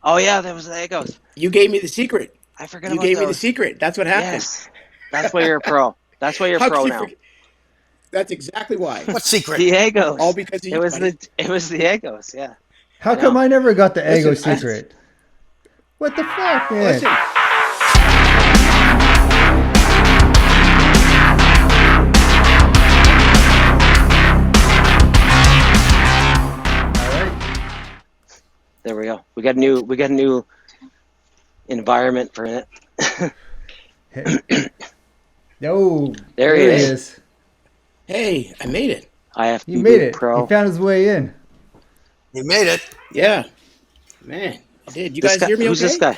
Oh yeah, that was the egos. You gave me the secret. I forgot You about gave me the those. secret. That's what happened. Yes, that's why you're a pro. That's why you're How pro could you now. forget? That's exactly why. What secret? The egos. All because of you, buddy. It was the egos. Yeah. How come I never got the ego Listen, secret? What the fuck, man? Listen. There we go. We got a new environment for it. No. There he is. Hey, I made it. IFBB He made it. Pro. He found his way in. You made it. Yeah. Man, I did. You guys hear me Who's okay? this guy?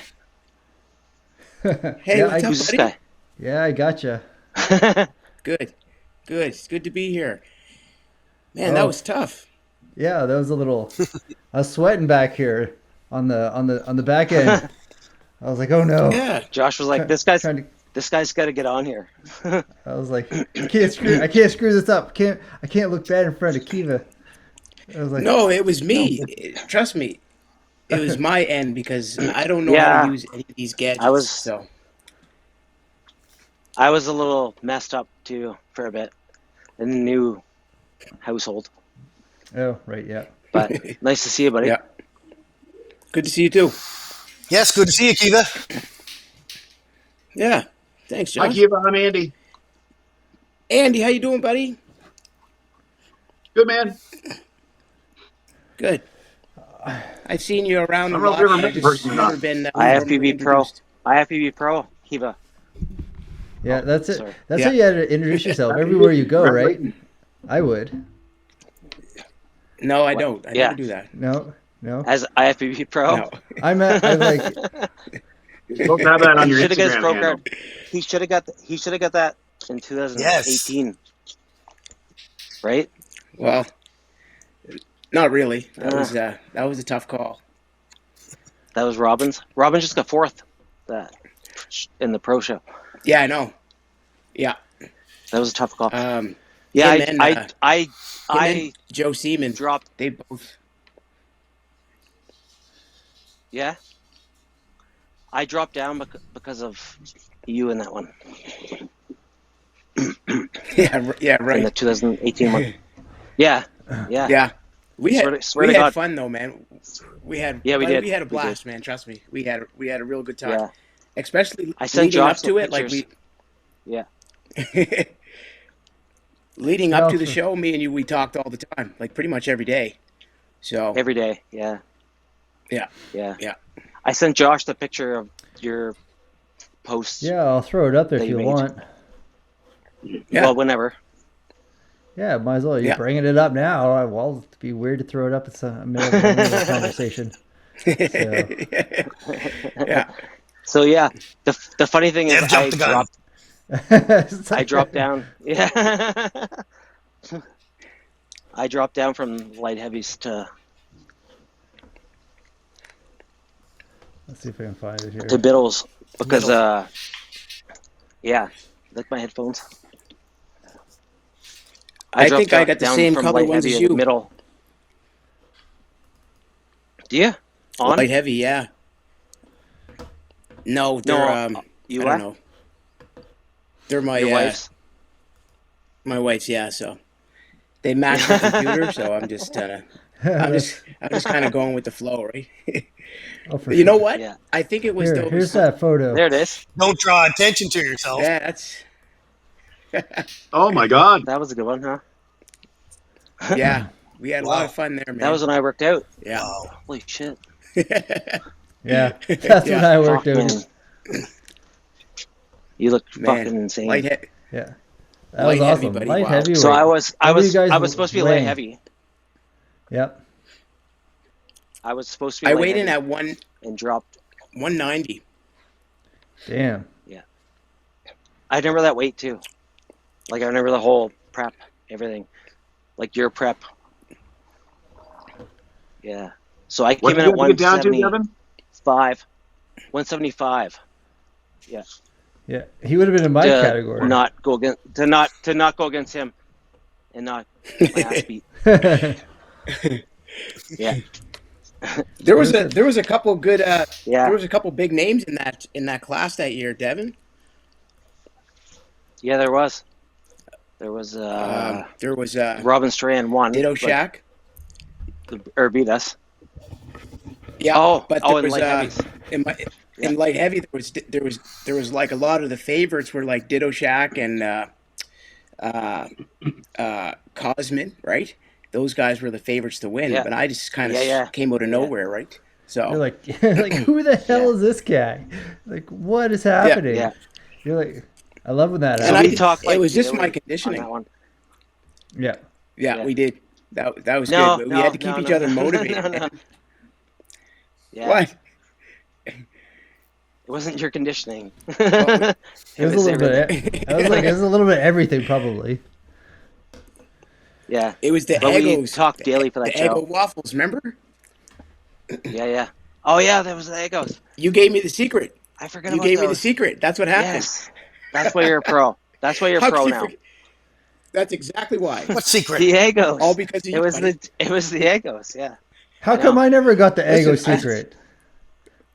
Hey, Yeah, what's up, Who's this buddy? guy? Yeah, I gotcha. Good. Good. It's good to be here. Man, that was tough. Yeah, that was a little. I was sweating back here on the back end. I was like, oh no. Yeah. Josh was like, this guy's Trying got to get on here. I was like, I can't screw this up. I can't look bad in front of Keiva. I was like, No, it was me. Trust me. It was my end because I don't know how to use any of these gadgets. I was a little messed up too for a bit in the new household. oh right, yeah. But nice to see you, buddy. Yeah. Good to see you too. Yes, good to see you, Keiva. Yeah. Thanks, Hi, Josh. Keiva. I'm Andy. Andy, how you doing, buddy? Good, man. Good. I've seen you around a I don't know lot. if you ever I've met the just person or never not. been IFBB Pro. introduced. IFBB Pro Keiva. Yeah, that's it. sorry. That's Yeah. how you had to introduce yourself everywhere you go, right? I would. No, I don't. I Yeah. never do that. No. As IFBB Pro. No. I'm like, You're supposed to have that on your Should have got his Instagram pro handle. card. He should have got that in 2018. Right? Well, not really. That was a tough call. That was Robin's. Robin just got fourth in the pro show. Yeah, I know. Yeah. That was a tough call. Yeah, yeah, him and, I Joe Seaman dropped. They both. Yeah. I dropped down because of you in that one. Yeah, right. In the 2018 one. Yeah. Yeah. We had Swear to God. fun though, man. We had Yeah, we did. We had a We blast, man. Trust me. We had a real good time. Yeah. Especially I sent leading up Josh to the it, like pictures. Yeah. leading up to the show, me and you, we talked all the time, like pretty much every day. So Every day. Yeah. yeah, Yeah. yeah. I sent Josh the picture of your posts. yeah, I'll throw it up there That if you you made. want. Yeah. Well, whenever. Yeah, might as well. You're Yeah. bringing it up now. Well, it'd be weird to throw it up at the middle of the conversation. Yeah. So yeah, the funny thing is Dev jumped the gun. I dropped down. Yeah. I dropped down from light heavies to Let's see if I can find it here. middles because yeah, like my headphones. I dropped think I got the down same from color light ones heavy as to you. middle. Do you? On? Light heavy, yeah. No, they're you I are? don't know. They're my Your wife's? my wife's, yeah. So they match the computer, so I'm just kind of going with the flow, right? Oh, for You know sure. what? Yeah. I think it was Here, those. here's that photo. There it is. Don't draw attention to yourself. Yeah, that's Oh, my God. That was a good one, huh? yeah. We had a lot Wow. of fun there, man. That was when I worked out. yeah. Wow. Holy shit. Yeah, that's when I worked Fuck, out. man. You look Man, fucking insane. light he- Yeah, that Light was heavy, awesome. buddy, Light wow. heavyweight. So I was What were you guys supposed to be weighing? light heavy. Yep. I was supposed to be I light weighed in heavy at and dropped. 190. Damn. I remember that weight too. Like I remember the whole prep, everything. Like your prep. Yeah. So I What came did in you at have to get down to, 175. Devin? 175. Yeah. Yeah, he would have been in my category. Not go against to not go against him and not get my ass beat. Yeah. There was a couple good there Yeah, was a couple big names in that class that year, Devin. yeah, there was. There was There was Robin Strand won, Ditto like, Shack. or beat us. Yeah, Oh, but oh, there in was light heavies. in my Yeah, in light heavy there was like a lot of the favorites were like Ditto Shack and uh, Cosmin, right? Those guys were the favorites to win, yeah, but I just kind of yeah, yeah, came out of yeah, nowhere, right? You're So like, like who the hell yeah, is this guy? Like, what is yeah, happening? yeah. You're like, I love when that and So I we happens. talked it like was just my daily on that conditioning. one. Yeah. Yeah, Yeah. we did. That was good. No, We had no, to keep no, each no, other no, motivated, no, no. man. Yeah, What? it wasn't your conditioning. Well, It It was a was little everything. bit. I was like, it was a little bit everything, probably. Yeah, it was the but we Eggos, talked daily for the that show. Eggo waffles. Remember? Yeah, yeah. Oh yeah, that was the Egos. You gave me the secret. I forgot You about gave me the those. secret. That's what happened. Yes, that's why you're a pro. That's why you're a How pro could you now. forget? That's exactly why. What secret? The All Egos. because of It you, was buddy. the Egos. Yeah, How I come know. I never got the Ego Listen, secret?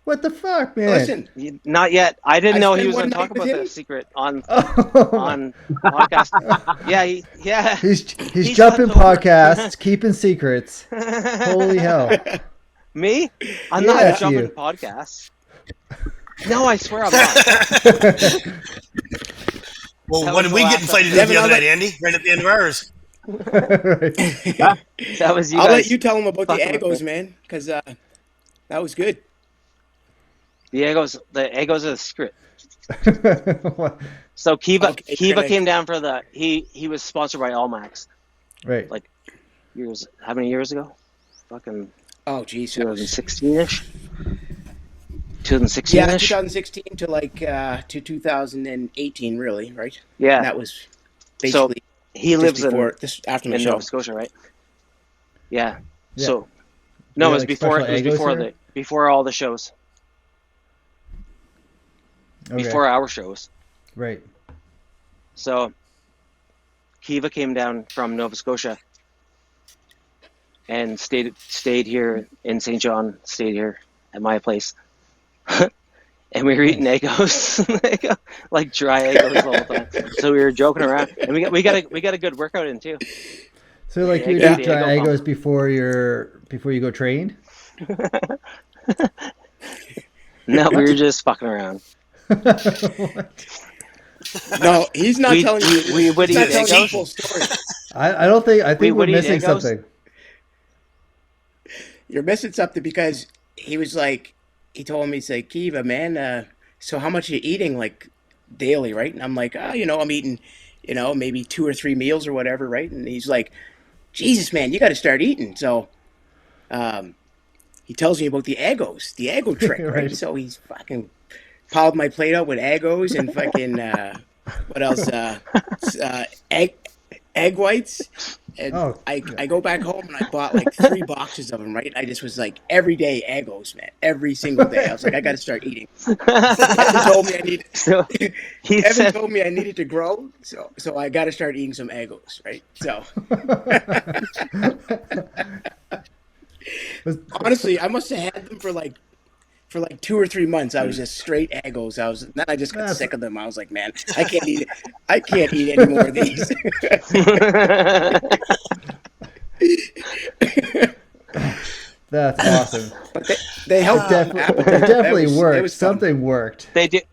What the fuck, man? listen. Not yet. I didn't I know he spent was going one to talk night with about him. the secret on Oh, on podcast. Yeah, yeah. he's He jumping jumped over. podcasts, keeping secrets. Holy hell! Me? I'm Yeah, not it's jumping you. podcasts. No, I swear I'm not. Well, That when was did the we get last invited to episode. Devin, the other night, Andy? Right at the end of ours. Right. That was you I'll let guys you tell him about the fucking with me. Eggos, man, because that was good. The Egos are the secret. What? So Kiva Okay, you're gonna. came down for the he was sponsored by Allmax Right. like years how many years ago? Fucking Oh, geez, that was 2016ish. yeah, 2016ish. 2016 to like to 2018, really, right? And Yeah. that was So basically he just lives before this after my in Nova show. Scotia, right? Yeah. Yeah. So You no, got, it was like, before special Egos here? before all the shows. Okay. Before our shows. Right. So Kiva came down from Nova Scotia and stayed here in St. John, stayed here at my place. And we were eating Nice. Eggos, like dry Eggos all the time. So we were joking around, and we got a good workout in too. So like you The eat Eggo pump. Egos before you go train? No, we were just fucking around. What? No, he's not We telling you. we would He's eat not telling you the Eggos. full story. I don't think I We think we're would eat missing Eggos. something. You're missing something because he was like, he told me, he's like, Kiva, man, so how much are you eating like daily, right? And I'm like, I'm eating, maybe 2 or 3 meals or whatever, right? And he's like, Jesus, man, you got to start eating. So he tells me about the Eggo trick, right? Right. So he's fucking piled my plate out with Eggos and fucking, what else? Egg whites. And Oh, I go back home and I bought like 3 boxes of them, right? I just was like, every day Eggos, man. Every single day. I was like, I got to start eating. Devin told me I need. So he Devin said, told me I needed to grow, so I got to start eating some Eggos, right? So honestly, I must have had them for like 2 or 3 months. I was just straight Eggos. Then I just got That's- sick of them. I was like, man, I can't eat it. I can't eat any more of these. that's awesome. But they helped Definitely, appetite. it definitely It worked. was fun. Something worked. they did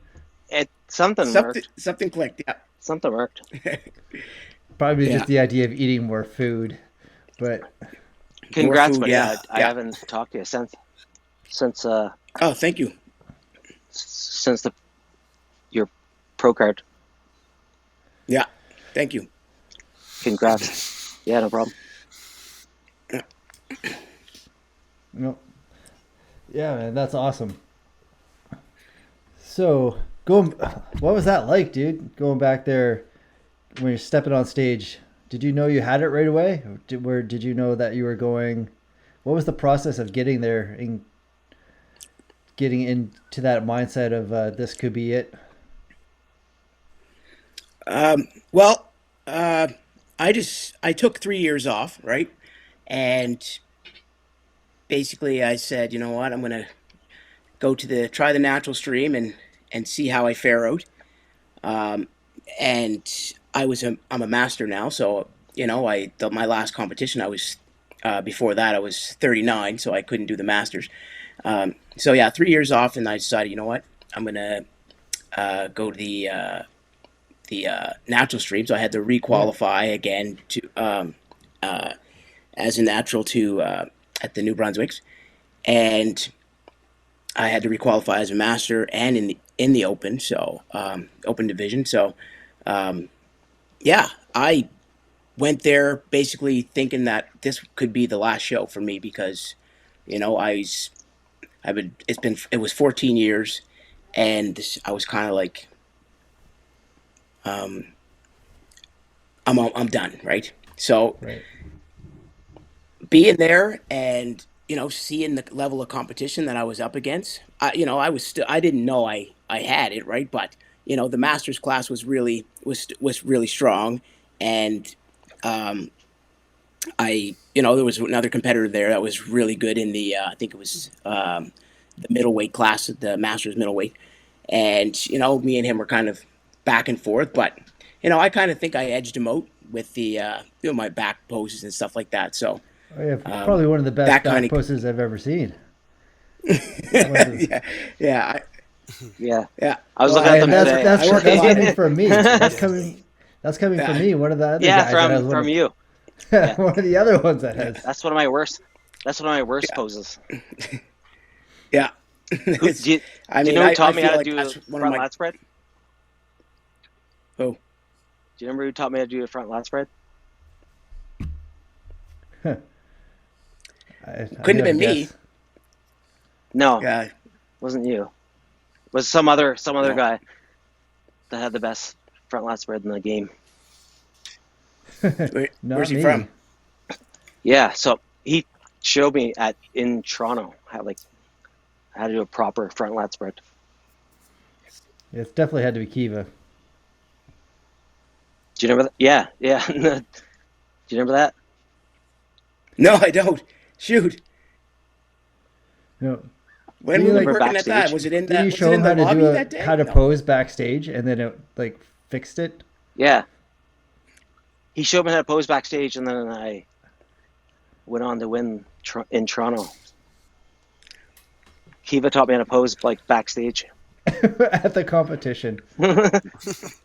it. Something worked. Something clicked. Yeah. Something worked. Probably Yeah. just the idea of eating more food, but Congrats, food, buddy. yeah. I Yeah. haven't talked to you since Oh, thank you. your pro card. Yeah, thank you. Congrats. Yeah, no problem. yeah, man, that's awesome. So what was that like, dude? Going back there when you're stepping on stage, did you know you had it right away? Or did you know that you were going? What was the process of getting there and getting into that mindset of this could be it? Well, I took 3 years off, right? And basically I said, you know what, I'm gonna try the natural stream and see how I fare out. Um, and I'm a master now, so my last competition I was before that I was 39, so I couldn't do the masters. So yeah, 3 years off, and I decided, you know what, I'm gonna go to the natural stream. So I had to requalify again to as a natural to at the New Brunswicks, and I had to requalify as a master and in the open, so open division. So yeah, I went there basically thinking that this could be the last show for me because it was 14 years, and I was kind of like um, I'm done, right? So Right. being there and seeing the level of competition that I was up against, I didn't know I had it, right, but the masters class was really strong, and um, there was another competitor there that was really good in the I think it was the middleweight class, the masters middleweight, and me and him were kind of back and forth, but I kind of think I edged him out with the my back poses and stuff like that. So Oh, yeah, probably one of the best that back kind of posters I've ever seen. yeah, yeah, Yeah. yeah. I was Well, looking at them that's today. I work a lot. coming from me. That's coming from me. One of the other Yeah, guys that has from you. Yeah. one of the other ones that has. That's one of my worst. That's one of my worst poses. Yeah. Who, do you I do mean, you know who I taught me feel how to like do that's the one of front my. lat spread? Oh, Do you remember who taught me how to do a front lat spread? couldn't have been me. guess. No, Yeah. wasn't you. It was some other No. guy that had the best front lat spread in the game. Where's Not he me. from? Yeah, so he showed me in Toronto how to do a proper front lat spread. It's definitely had to be Keiva. Do you remember that? Yeah, yeah. Do you remember that? No, I don't. Shoot. No. When Did were you, we like, working at that? backstage? Was it in Did you was show it him in how the to lobby that day? how to No. pose backstage, and then it like fixed it? Yeah. He showed me how to pose backstage, and then I went on to win in Toronto. Keiva taught me how to pose backstage. At the competition.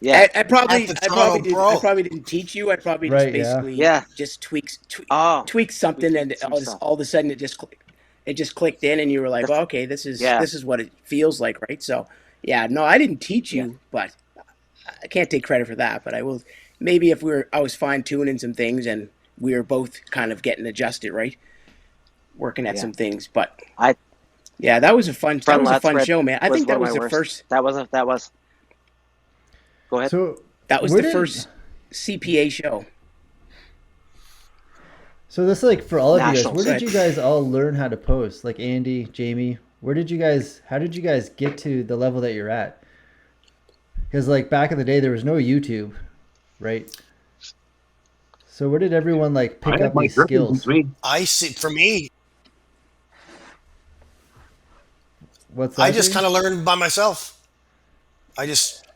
Yeah. I probably, At the I Toronto probably did. Pro. I probably didn't teach you. I probably just Right, yeah. basically Yeah. just Oh, tweaked something, and some stuff. all of a sudden it just clicked in, and you were like, oh, okay, this is what it feels like, right? So yeah, no, I didn't teach you, but I can't take credit for that. But I will. Maybe if I was fine tuning some things, and we were both kind of getting adjusted, right? Working at Yeah. some things, but I yeah, that was a fun front lat spread show, man. I think that one was of my the worst. first. That was. Go ahead. So That was where the did- first CPA show. So this like for all of you guys, Nationals. where did you guys all learn how to pose? Like Andy, Jamie, how did you guys get to the level that you're at? Because like back in the day there was no YouTube, right? So where did everyone like pick I up my these Griffin skills? beats me. I see. For me, What's that? I just thing? kind of learned by myself. I just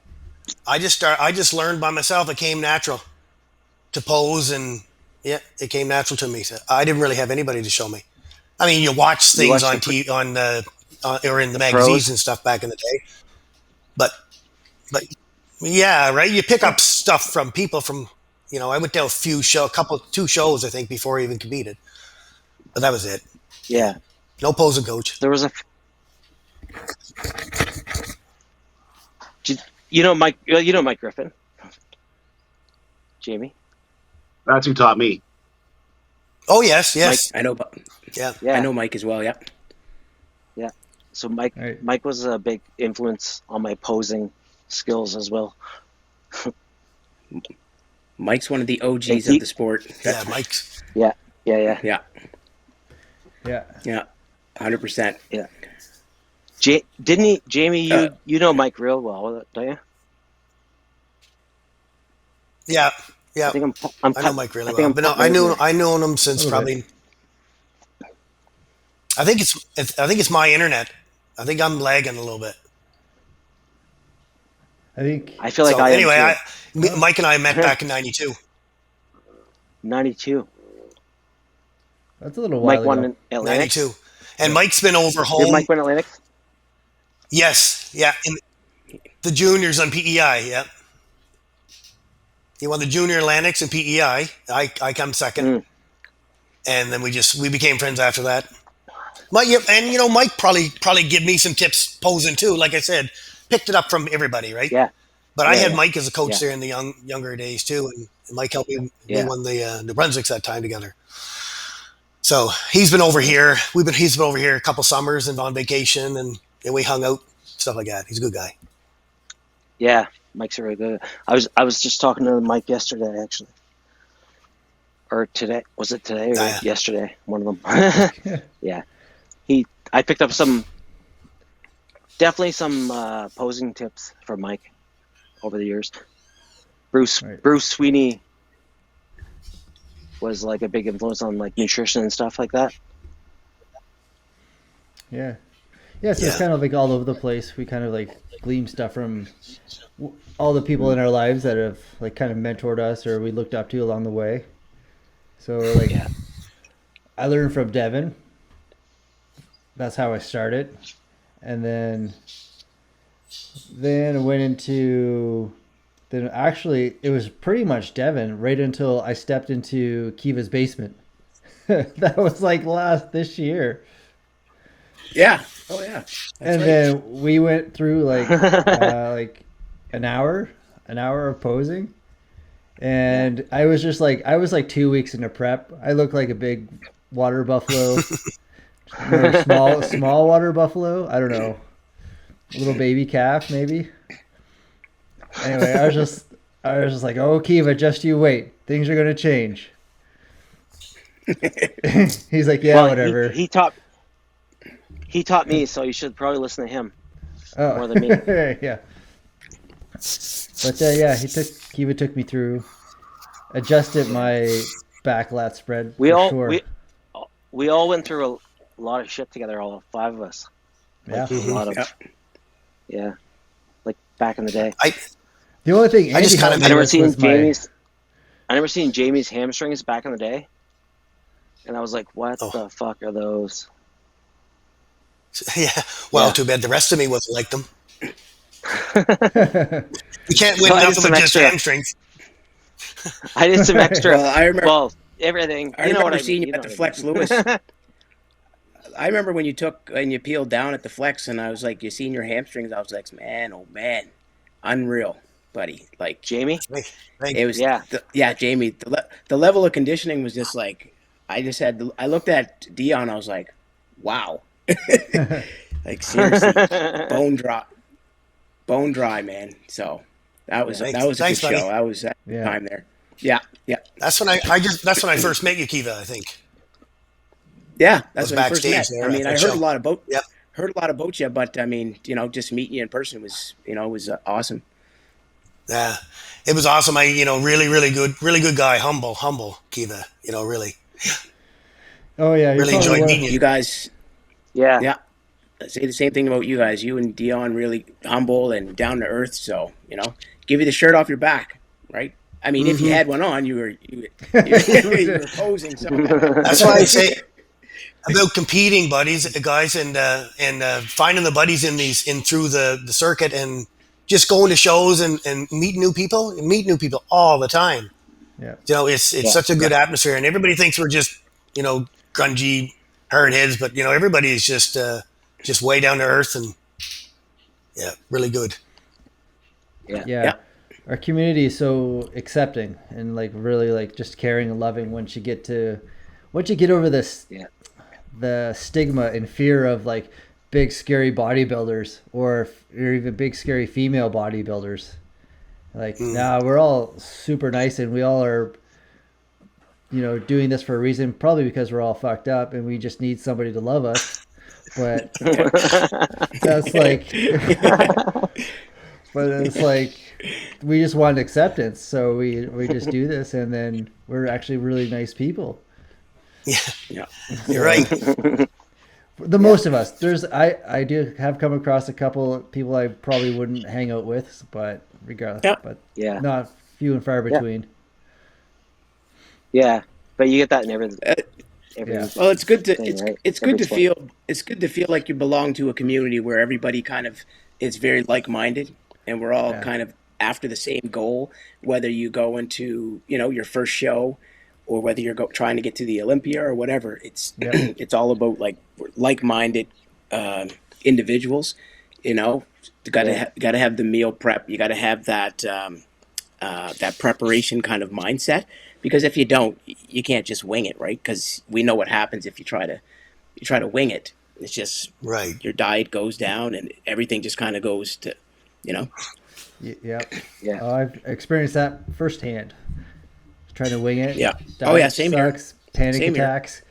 learned by myself. It came natural to pose, and yeah, it came natural to me. So I didn't really have anybody to show me. I mean, you watch You things watched on the TV, or in the magazines and stuff back in the day, but yeah, right. You pick up stuff from people from. I went to a few two shows I think before I even competed, but that was it. Yeah. No posing coach. There was Mike. You know Mike Griffin. Jamie. That's who taught me. Oh yes. I know. Yeah. Yeah. I know Mike as well. Yeah. Yeah. So Mike Right. Mike was a big influence on my posing skills as well. Mike's one of the OGs And of the sport. Yeah, Mike. Yeah. Yeah. Yeah. Yeah. 100%. Yeah. Didn't he, Jamie? Uh, You know Mike real well, don't you? Yeah. I think I'm I know Mike really I think well. I'm But no, partnered with I known him since A little probably I think it's my internet. I think I'm lagging a little bit. I think I feel like So I anyway, am too. Mike and I met back in '92. 92. that's a little Mike while won ago. in Atlantic. '92, and Mike's been over Did home. Mike win Atlantic? Yes, yeah, in the juniors on PEI. Yeah, he won the junior Atlantics and PEI. I come second, and then we became friends after that. Mike, and Mike probably give me some tips posing too. Like I said, picked it up from everybody, right? Yeah. But I Yeah, had yeah. Mike as a coach Yeah. there in the younger days too, and Mike helped me. Yeah. We won the New Brunswicks that time together. So he's been over here. He's been over here a couple summers and on vacation, and we hung out, stuff like that. He's a good guy. Yeah, Mike's really good. I was just talking to Mike yesterday, actually, or today. Was it today or yesterday? One of them. Yeah, I picked up definitely some posing tips from Mike over the years. Bruce Sweeney was like a big influence on like nutrition and stuff like that. Yeah. Yeah, so it's kind of like all over the place. We kind of like glean stuff from all the people in our lives that have like kind of mentored us or we looked up to along the way. So like I learned from Devin. That's how I started. And then I went into actually it was pretty much Devin right until I stepped into Keiva's basement. That was like this year. Yeah. Oh yeah. And then we went through like an hour of posing, and I was like 2 weeks into prep. I looked like a big water buffalo, or small water buffalo. I don't know, a little baby calf maybe. Anyway, I was just like, oh Keiva, just you wait, things are gonna change. He's like, yeah, whatever. He taught me, so you should probably listen to him more than me. Yeah. But Keiva took me through, adjusted my back lat spread. We all went through a lot of shit together, all 5 of us. Yeah. Like, a lot of like back in the day. The only thing I just kind of I never seen Jamie's hamstrings back in the day, and I was like, what the fuck are those? Yeah. Well, too bad the rest of me wasn't like them. You can't win enough of just hamstrings. I did some extra. Well, I remember. Everything. I remember seeing you at the Flex Lewis. I remember when you peeled down at the Flex, and I was like, you seen your hamstrings? I was like, man, oh man, unreal, buddy. Like Jamie. It was Jamie. The level of conditioning was just like I looked at Dion. I was like, wow. Like seriously, bone dry, man. So that was a good buddy. show. I was at the time there. Yeah. That's when I first met you, Keiva, I think. Yeah, that's when I first met. There, I mean, I heard show. a lot about you, but I mean, just meeting you in person was awesome. Yeah, it was awesome. Really good guy, humble, Keiva. Really. Oh yeah, really enjoyed meeting you guys. Yeah. I say the same thing about you guys. You and Dion really humble and down to earth. So give you the shirt off your back, right? I mean, if you had one on, you were posing. So that's why I say about competing, guys, and finding the buddies in through the circuit and just going to shows and meet new people all the time. Yeah, it's such a good atmosphere, and everybody thinks we're just grungy hard heads, but everybody is just way down to earth and really good. Yeah. Our community is so accepting and like really like just caring and loving once you get over this the stigma and fear of like big scary bodybuilders or even big scary female bodybuilders. Like we're all super nice and we all are doing this for a reason, probably because we're all fucked up and we just need somebody to love us. But that's like but it's like we just want acceptance, so we just do this, and then we're actually really nice people. Yeah, you're right. The most of us. I do have come across a couple people I probably wouldn't hang out with, but regardless, but not few and far between. Yeah, but you get that in every Well, it's good to right? it's good to feel like you belong to a community where everybody kind of is very like-minded, and we're all kind of after the same goal. Whether you go into your first show, or whether you're trying to get to the Olympia or whatever, it's it's all about like-minded individuals. You got to have the meal prep. You got to have that that preparation kind of mindset. Because if you don't, you can't just wing it, right? Because we know what happens if you try to wing it. It's just your diet goes down and everything just kind of goes to, Yeah. I've experienced that firsthand. Trying to wing it. Yeah. Diet same sucks, here. Panic Same attacks.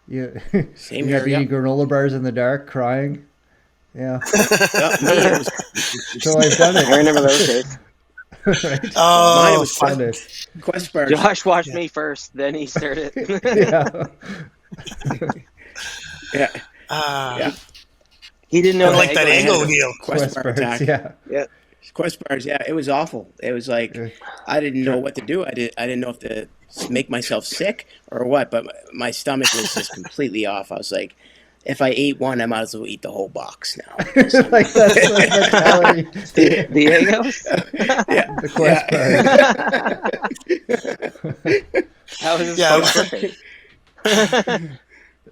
Here. Same you here. Eating granola bars in the dark, crying. Yeah. So I've done it. I remember those days. Right? Oh, mine was Quest bars. Josh watched me first, then he started. Yeah. He didn't know like that ego deal. Quest bar attack. Yeah. Quest bars. Yeah, it was awful. It was like I didn't know what to do. I didn't know if to make myself sick or what. But my stomach was just completely off. I was like, if I ate one, I might as well eat the whole box now. Like that's the mentality. The egos? The Quest bars. That was perfect.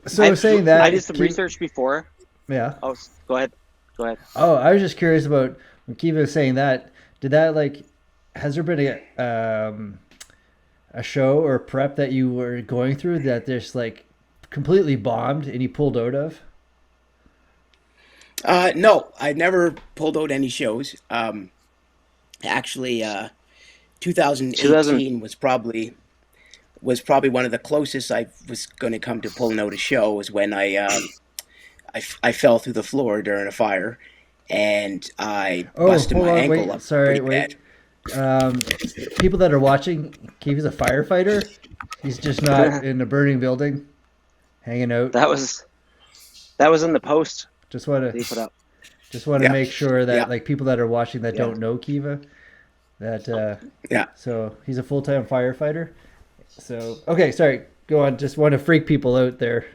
So saying that, I did some research before. Yeah. Oh, go ahead. Oh, I was just curious about when Keiva was saying that. Did that has there been a show or prep that you were going through that there's completely bombed and you pulled out of? No, I never pulled out any shows. Actually, 2018 was probably one of the closest I was going to come to pulling out a show. Was when I fell through the floor during a fire, and I busted my ankle up. Sorry, wait. People that are watching, Keiva's a firefighter. He's just not in a burning building, hanging out. That was in the post. Just want They put up. to make sure that people that are watching that don't know Keiva, that So he's a full-time firefighter. So okay, sorry, go on. Just want to freak people out there.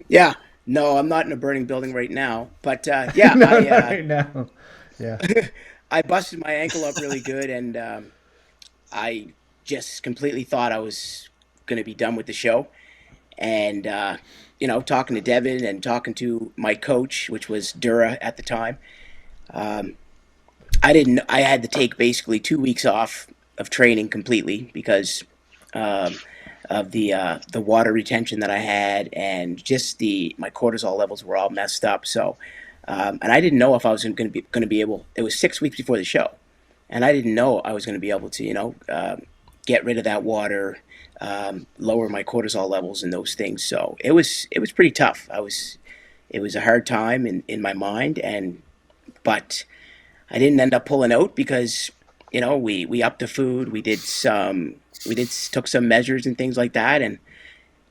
Yeah. No, I'm not in a burning building right now, but not right now. Yeah. I busted my ankle up really good, and I just completely thought I was going to be done with the show. And talking to Devin and talking to my coach, which was Dura at the time, I had to take basically 2 weeks off of training completely because of the water retention that I had, and just my cortisol levels were all messed up. So, and I didn't know if I was going to be able. It was 6 weeks before the show, and I didn't know I was going to be able to, get rid of that water, lower my cortisol levels and those things. So it was pretty tough. It was a hard time in my mind, but I didn't end up pulling out because we upped the food. We took some measures and things like that, and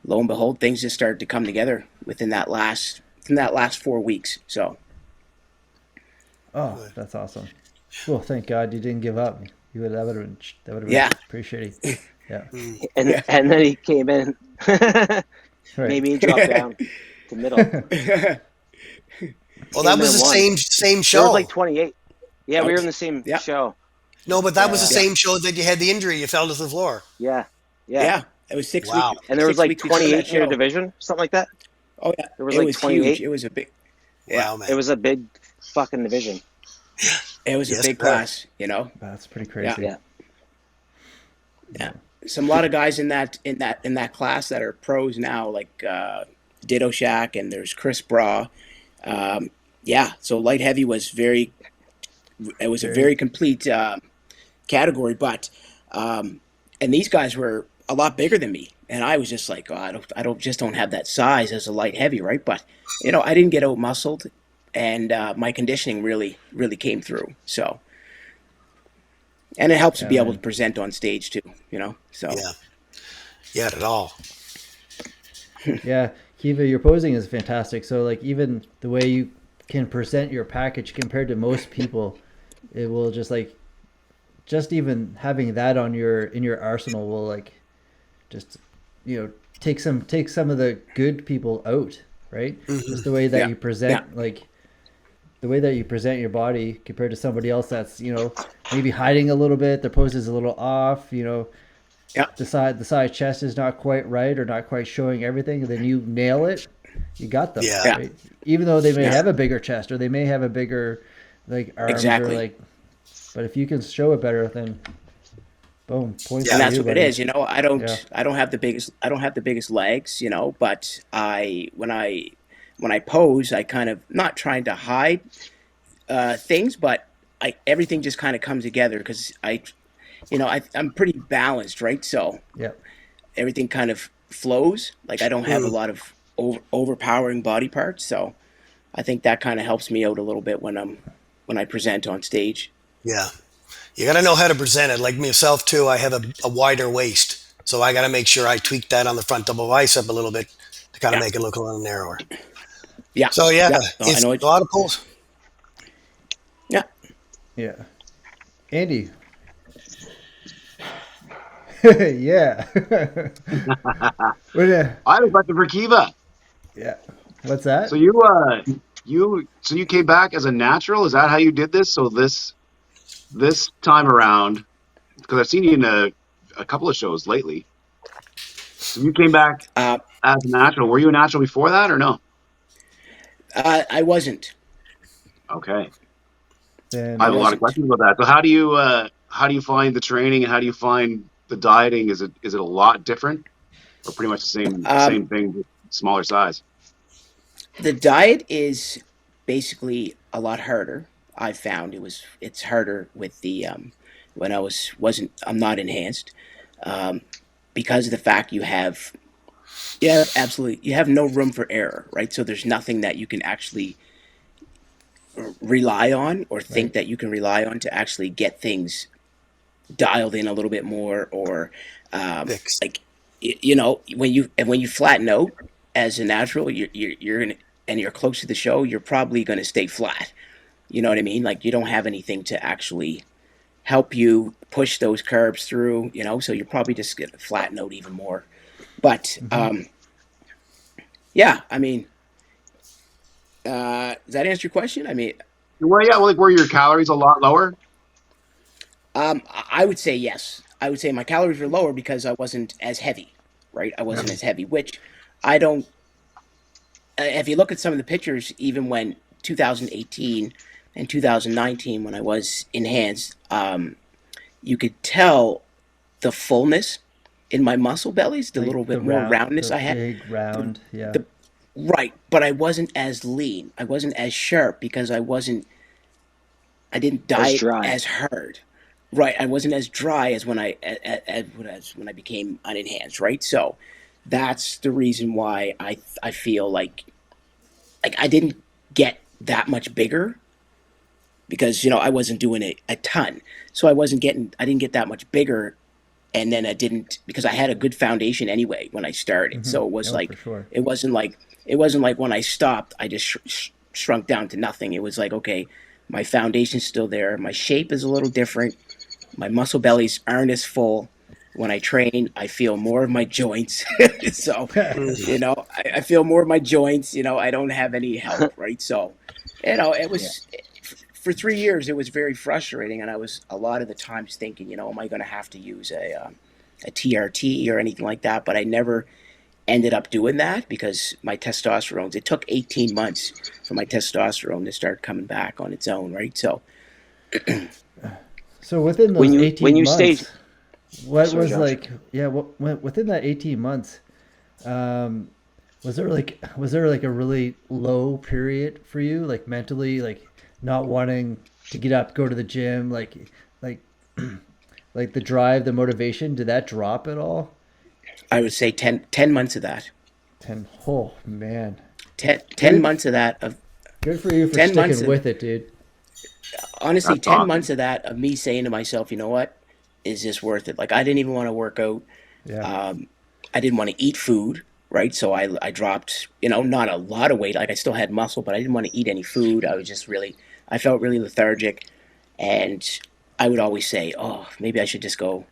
lo and behold, things just started to come together within that last 4 weeks. So, that's awesome. Well, thank God you didn't give up. That would have been pretty shitty. Yeah. And then he came in. Right. Made me drop down to middle. Well, that was the same show. It was like 28. Yeah, we were in the same show. No, but that was the same show that you had the injury. You fell to the floor. Yeah. It was 6 weeks. And there was 28 in your division, something like that. Oh yeah, there was 28. Huge. It was a big. Wow, man. It was a big fucking division. It was a big class. That's pretty crazy. Yeah. A lot of guys in that class that are pros now, like Ditto Shack, and there's Chris Bra. So light heavy was a very complete category, but and these guys were a lot bigger than me, and I was just like, I don't have that size as a light heavy, right? But I didn't get out muscled, and my conditioning really came through. So, and it helps to be able to present on stage too, So yeah, at all. Yeah, Keiva, your posing is fantastic. So like even the way you can present your package compared to most people, it will just even having that on in your arsenal will like just take some of the good people out, right? Just the way that you present like the way that you present your body compared to somebody else that's maybe hiding a little bit, their pose is a little off, the side chest is not quite right or not quite showing everything, and then you nail it, you got them. Right? Even though they may have a bigger chest or they may have a bigger like arms or like, but if you can show it better, then boom, points. And that's what it is. I don't have the biggest legs, but when I pose, I kind of not trying to hide things, but everything just kind of comes together because I'm pretty balanced, right? So everything kind of flows. Like I don't have a lot of overpowering body parts, so I think that kind of helps me out a little bit when I present on stage. Yeah, you got to know how to present it. Like myself too, I have a wider waist, so I got to make sure I tweak that on the front double bicep a little bit to kind of make it look a little narrower. Yeah. So it's a lot of pulls. Yeah. Yeah. Andy. Yeah. I have a question for Keiva. Yeah. What's that? So you came back as a natural? Is that how you did this? So this time around, because I've seen you in a couple of shows lately. So you came back as a natural. Were you a natural before that or no? I wasn't. Okay. Then I have a lot of questions about that. So how do you find the training and how do you find the dieting? Is it a lot different or pretty much the same thing, smaller size? The diet is basically a lot harder. I found it's harder with the when I'm not enhanced because of the fact you have no room for error, right? So there's nothing that you can actually rely on or think that you can rely on to actually get things dialed in a little bit more, or like when you flatten out as a natural, you're gonna, and you're close to the show, you're probably going to stay flat. You know what I mean? Like you don't have anything to actually help you push those carbs through, so you're probably just going to flatten out even more. But yeah, I mean, does that answer your question? I mean, were your calories a lot lower? I would say yes. I would say my calories were lower because I wasn't as heavy, right? I wasn't as heavy, which I don't. If you look at some of the pictures, even when 2018 and 2019, when I was enhanced, you could tell the fullness in my muscle bellies, the little bit more roundness I had. Big round, yeah. Right, but I wasn't as lean. I wasn't as sharp because I didn't diet as hard. Right, I wasn't as dry as when I became unenhanced. Right, so that's the reason why I feel like I didn't get that much bigger because I wasn't doing a ton, so I didn't get that much bigger, and then I didn't because I had a good foundation anyway when I started. So it was it wasn't like when I stopped I just shrunk down to nothing. It was like, okay, my foundation's still there, my shape is a little different. My muscle bellies aren't as full. When I train, I feel more of my joints. So, I feel more of my joints. I don't have any help, right? So, it was for 3 years. It was very frustrating, and I was a lot of the times thinking, am I going to have to use a TRT or anything like that? But I never ended up doing that because my testosterone. It took 18 months for my testosterone to start coming back on its own, right? So. So within those 18 months, what was Josh. within that 18 months, was there like a really low period for you, like mentally, like not wanting to get up, go to the gym, like the drive, the motivation, did that drop at all? I would say 10 months of that. 10, oh man. 10 months of that. Good for you for sticking with it, dude. Honestly, That's 10 awesome. months of that, of me saying to myself, you know what, is this worth it? Like, I didn't even want to work out. Yeah. I didn't want to eat food. right? So I dropped, not a lot of weight. Like I still had muscle, but I didn't want to eat any food. I felt really lethargic. And I would always say, oh, maybe I should just go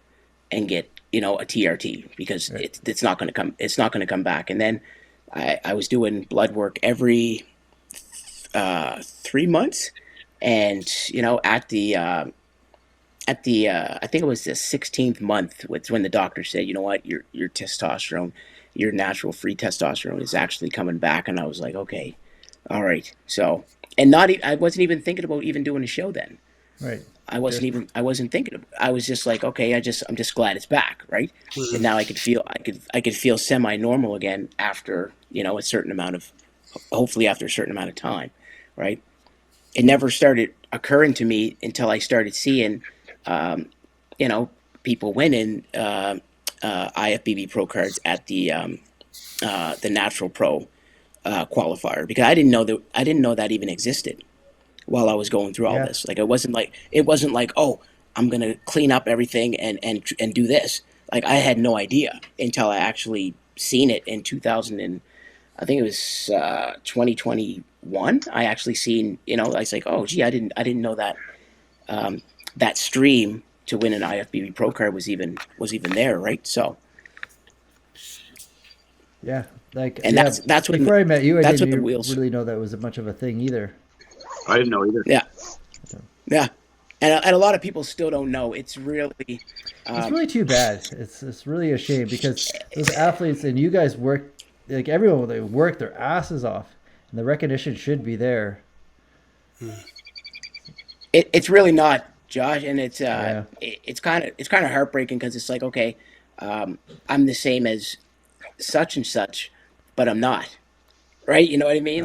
and get, a TRT because it's not going to come. It's not going to come back. And then I was doing blood work every 3 months, and at the I think it was the 16th month, when the doctor said, you know what, your testosterone, your natural free testosterone is actually coming back, and I was like, okay, all right. So, and I wasn't even thinking about even doing a show then. Right. I wasn't thinking of, I was just like, okay, I'm just glad it's back, right? And now I could feel semi-normal again after, a certain amount of, hopefully after a certain amount of time, right? It never started occurring to me until I started seeing, people winning IFBB Pro cards at the Natural Pro qualifier, because I didn't know that even existed while I was going through all this. Like it wasn't like, oh, I'm gonna clean up everything and do this. Like I had no idea until I actually seen it in 2000 and I think it was 2021. I actually seen, I was like, oh gee, I didn't know that that stream to win an IFBB Pro card was even there, right? So yeah, like, and that's when before I met you, I that's didn't when the wheels really know that was much of a thing either. I didn't know either. Yeah, and a lot of people still don't know. It's really too bad. It's really a shame, because those athletes and you guys work, like everyone, they work their asses off, and the recognition should be there. It's really not, Josh, and it's kind of heartbreaking, because it's like, okay, I'm the same as such and such, but I'm not, right? You know what I mean?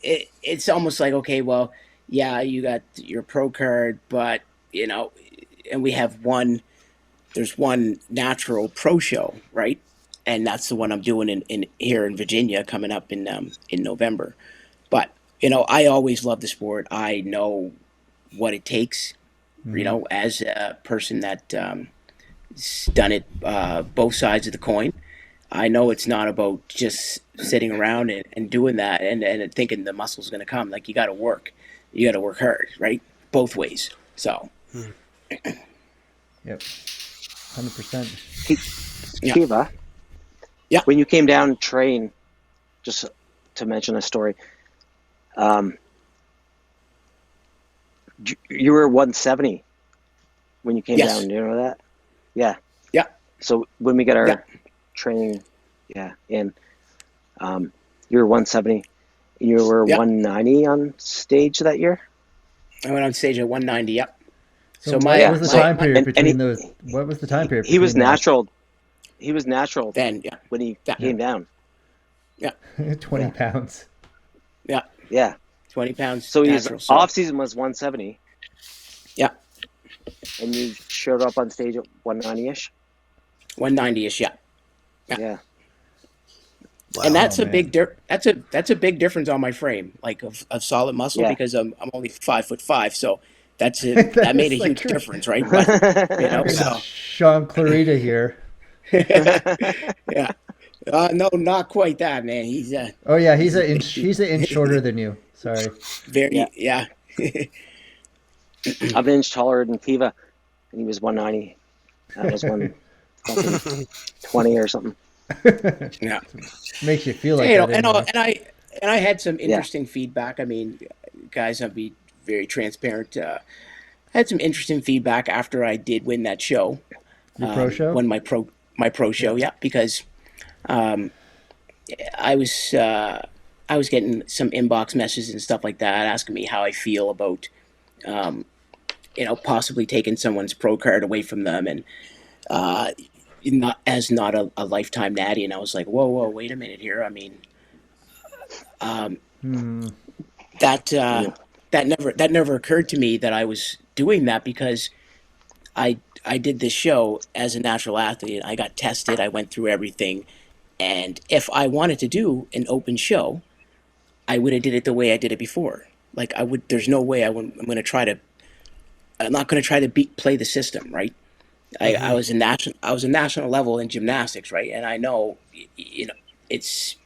It's almost like, okay, well, yeah, you got your pro card, but and we have there's one natural pro show, right? And that's the one I'm doing in here in Virginia, coming up in November. But I always love the sport. I know what it takes, as a person that done it both sides of the coin. I know it's not about just sitting around and doing that and thinking the muscle's going to come. Like you got to work hard, right? Both ways. So. Yep. 100%. Keiva. Yeah. When you came down to train, just to mention a story, you were 170 when you came down. Do you know that? Yeah. Yeah. So when we got our training, and you were 170. You were 190 on stage that year. I went on stage at 190. Yep. So what was the time period between those? What was the time period? He was natural. He was natural then. Yeah. When he came down. Yeah. 20 pounds. Yeah. Yeah. 20 pounds. So his off season was 170. Yeah. And you showed up on stage at 190-ish. 190-ish. Yeah. Yeah. Wow, and that's a big that's a big difference on my frame, like of solid muscle, because I'm only 5'5", so that made a huge difference, right? But, so. Sean Clarita here. Yeah. No, not quite that, man. He's oh yeah, he's an inch shorter than you. Sorry. Very yeah. I'm an inch taller than Keiva, and he was 190. That was 120 or something. Yeah. Makes you feel like that. And I had some interesting feedback. I mean, guys, I'll be very transparent. I had some interesting feedback after I did win that show. Your pro show? Won my pro show, because I was getting some inbox messages and stuff like that asking me how I feel about possibly taking someone's pro card away from them, and not a lifetime natty. And I was like, whoa, wait a minute here. I mean, that never occurred to me that I was doing that, because I did this show as a natural athlete. I got tested. I went through everything. And if I wanted to do an open show, I would have did it the way I did it before. Like there's no way I'm not going to try to play the system, right? I was a national level in gymnastics, right? And I know, it's,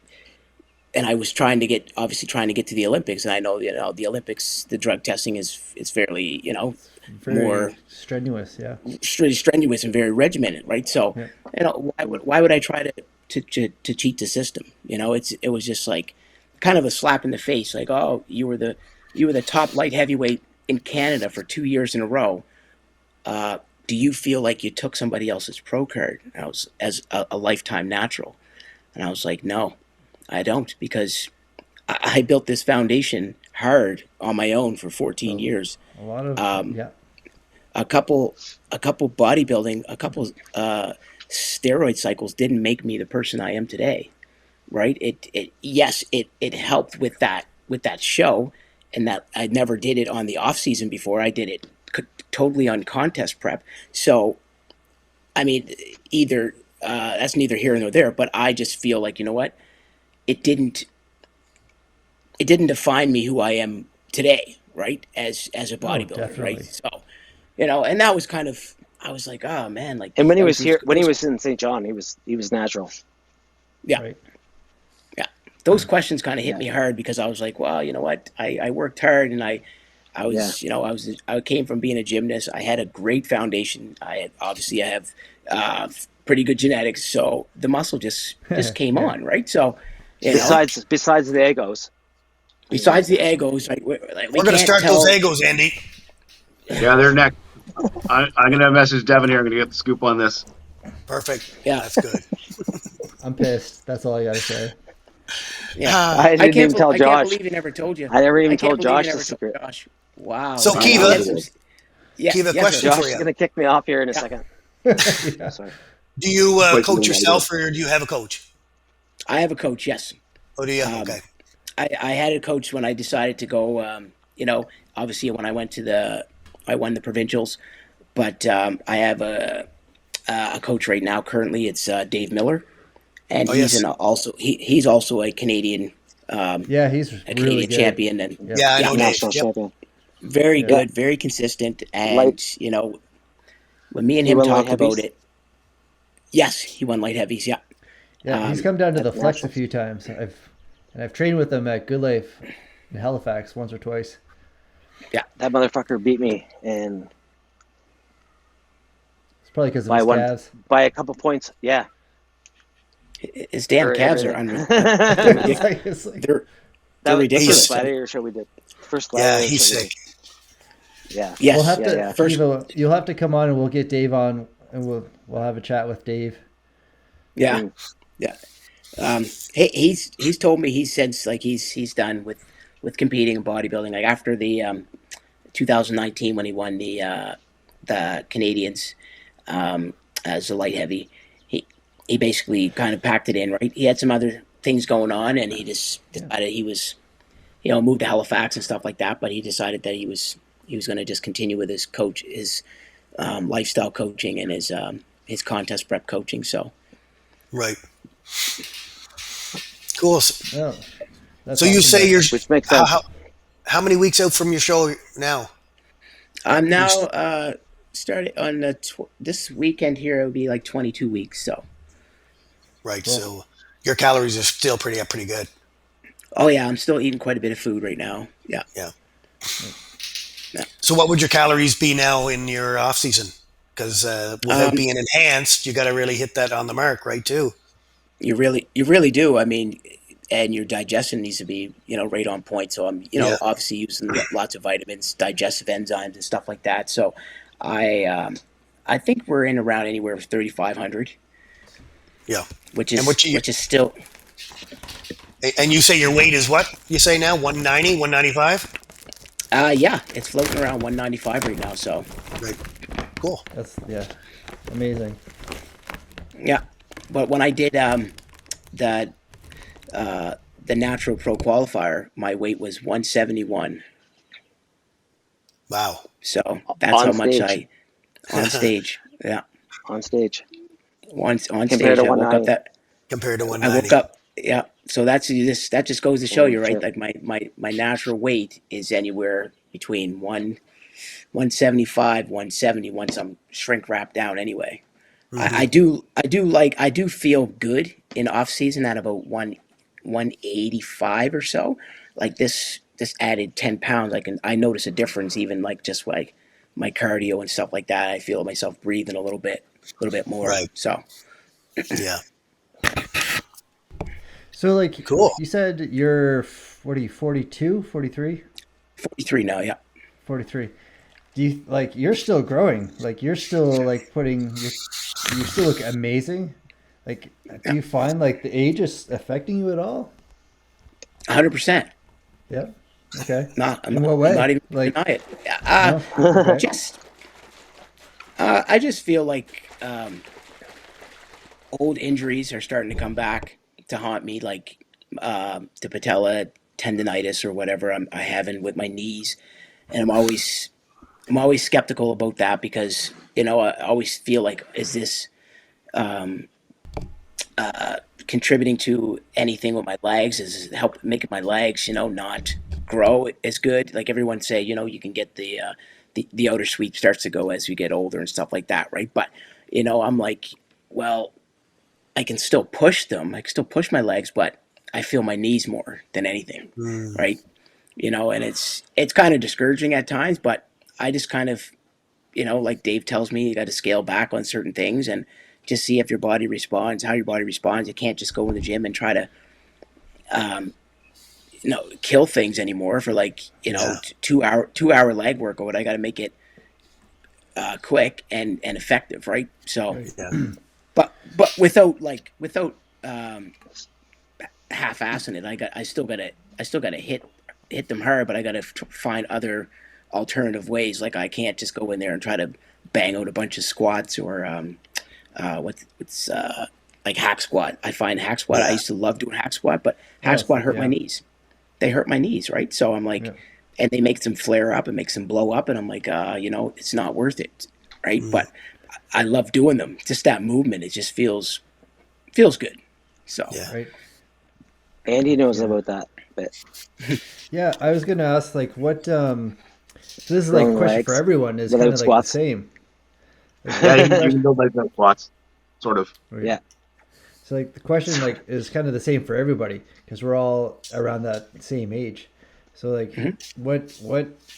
and I was obviously trying to get to the Olympics, and I know, the Olympics, the drug testing is fairly, more Very strenuous. Yeah. strenuous and very regimented, right? So, Yeah. why would I try to cheat the system? It was just like kind of a slap in the face, like, oh, you were the top light heavyweight in Canada for 2 years in a row. Do you feel like you took somebody else's pro card? And I was as a lifetime natural, and I was like, no, I don't, because I built this foundation hard on my own for 14 years. A lot of yeah. A couple bodybuilding, a couple steroid cycles didn't make me the person I am today, right? It helped with that show, and that I never did it on the off season before. I did it totally on contest prep. So, I mean, that's neither here nor there. But I just feel like, you know what, it didn't define me who I am today, right? As a bodybuilder, right? So, and that was kind of, I was like, oh man, like. And when he was here, when he was in St. John, he was natural. Yeah. Right. Yeah. Those questions kind of hit me hard, because I was like, well, you know what? I worked hard, and I was, I came from being a gymnast. I had a great foundation. I have pretty good genetics. So the muscle just came on, right? So, besides the egos. Besides the egos, like, we're going to start those egos, Andy. Yeah, they're next. I'm going to message Devin here. I'm going to get the scoop on this. Perfect. Yeah. That's good. I'm pissed. That's all I gotta say. Yeah. I didn't even tell Josh. I can't believe he never told you. I never even told Josh the secret. Wow. So, Keiva, Keiva, question Josh for you. is going to kick me off here in a second. Yeah. Sorry. Do you coach yourself, or do you have a coach? I have a coach, yes. Oh, do you? Okay. I had a coach when I decided to go, obviously when I won the provincials, but I have a coach right now. Currently, it's Dave Miller, and he's also a Canadian. He's a really Canadian good. champion, and I know National Dave. champion. very good, very consistent, and when me and him talked about it, yes, he won light heavies. Yeah, he's come down to the flex a few times. I've trained with him at Good Life in Halifax once or twice. Yeah, that motherfucker beat me, and it's probably because of his calves. By a couple points, yeah. His damn calves are unreal. They're ridiculous. First gladiator show we did. He's sick. Yeah. Yes. We'll have to. Keiva, you'll have to come on, and we'll get Dave on, and we'll have a chat with Dave. Yeah. Yeah. He's told me he's done with competing in bodybuilding. Like after the 2019 when he won the Canadians as a light heavy, he basically kind of packed it in, right? He had some other things going on, and he just decided he was, moved to Halifax and stuff like that. But he decided that he was going to just continue with his lifestyle coaching and his contest prep coaching. So, right. Cool. Oh, so awesome, you say you're, which makes sense. How many weeks out from your show now? I'm now started on this weekend here. It would be like 22 weeks. So. Right. Cool. So your calories are still pretty good. Oh yeah, I'm still eating quite a bit of food right now. Yeah. Yeah. So what would your calories be now in your off season? Because without being enhanced, you got to really hit that on the mark, right? Too. You really do. I mean, and your digestion needs to be, right on point. So I'm, obviously using lots of vitamins, digestive enzymes, and stuff like that. So I think we're in around anywhere from 3,500. Yeah. Which is still. And you say your weight is what? You say now 190, 195? Yeah, it's floating around 195 right now. So. Right. Cool. That's amazing. Yeah. But when I did the Natural Pro Qualifier, my weight was 171. Wow. So that's how much on stage. Yeah. On stage. On stage. Compared to I woke up compared to 190. I woke up. Yeah. So that just goes to show you, right? Like my natural weight is anywhere between 1 175, 170 once I'm shrink wrapped down anyway. I do feel good in off season at about 185 or so. Like this added 10 pounds, I notice a difference, even like just like my cardio and stuff like that. I feel myself breathing a little bit more. Right. So Yeah. So like, Cool. you said you're, what are you, 42, 43? 43 now, yeah. 43. Do you, like, you're still growing? Like, you're still like you still look amazing. Like, do you find like the age is affecting you at all? 100%. Yeah. Okay. I'm In what way? not even Like, deny it. no? Okay. I just feel like old injuries are starting to come back to haunt me, like the patella tendonitis or whatever I having with my knees, and I'm always skeptical about that because I always feel like, is this contributing to anything with my legs? Is it help making my legs not grow as good? Like everyone say, you can get the outer sweep starts to go as you get older and stuff like that, right? But I'm like, well, I can still push them. I can still push my legs, but I feel my knees more than anything, right? And it's kind of discouraging at times, but I just kind of, like Dave tells me, you got to scale back on certain things and just see if your body responds, how your body responds. You can't just go in the gym and try to, kill things anymore for 2 hour leg workout. I got to make it quick and effective, right? So, but without half-assing it, I still gotta hit them hard, but I gotta find other alternative ways. Like I can't just go in there and try to bang out a bunch of squats or like hack squat. I find hack squat. I used to love doing hack squat, but hack squat hurt my knees. They hurt my knees, right? So I'm like, and they make them flare up and makes them blow up, and I'm like, it's not worth it, right? But I love doing them. Just that movement, it just feels good. So Right. Andy knows about that bit. Yeah, I was gonna ask like what so this is like a Long question legs for everyone is without kind of like the squats. same. Yeah, you can build like the squats, sort of. Yeah. So like the question like is kind of the same for everybody because we're all around that same age. So like what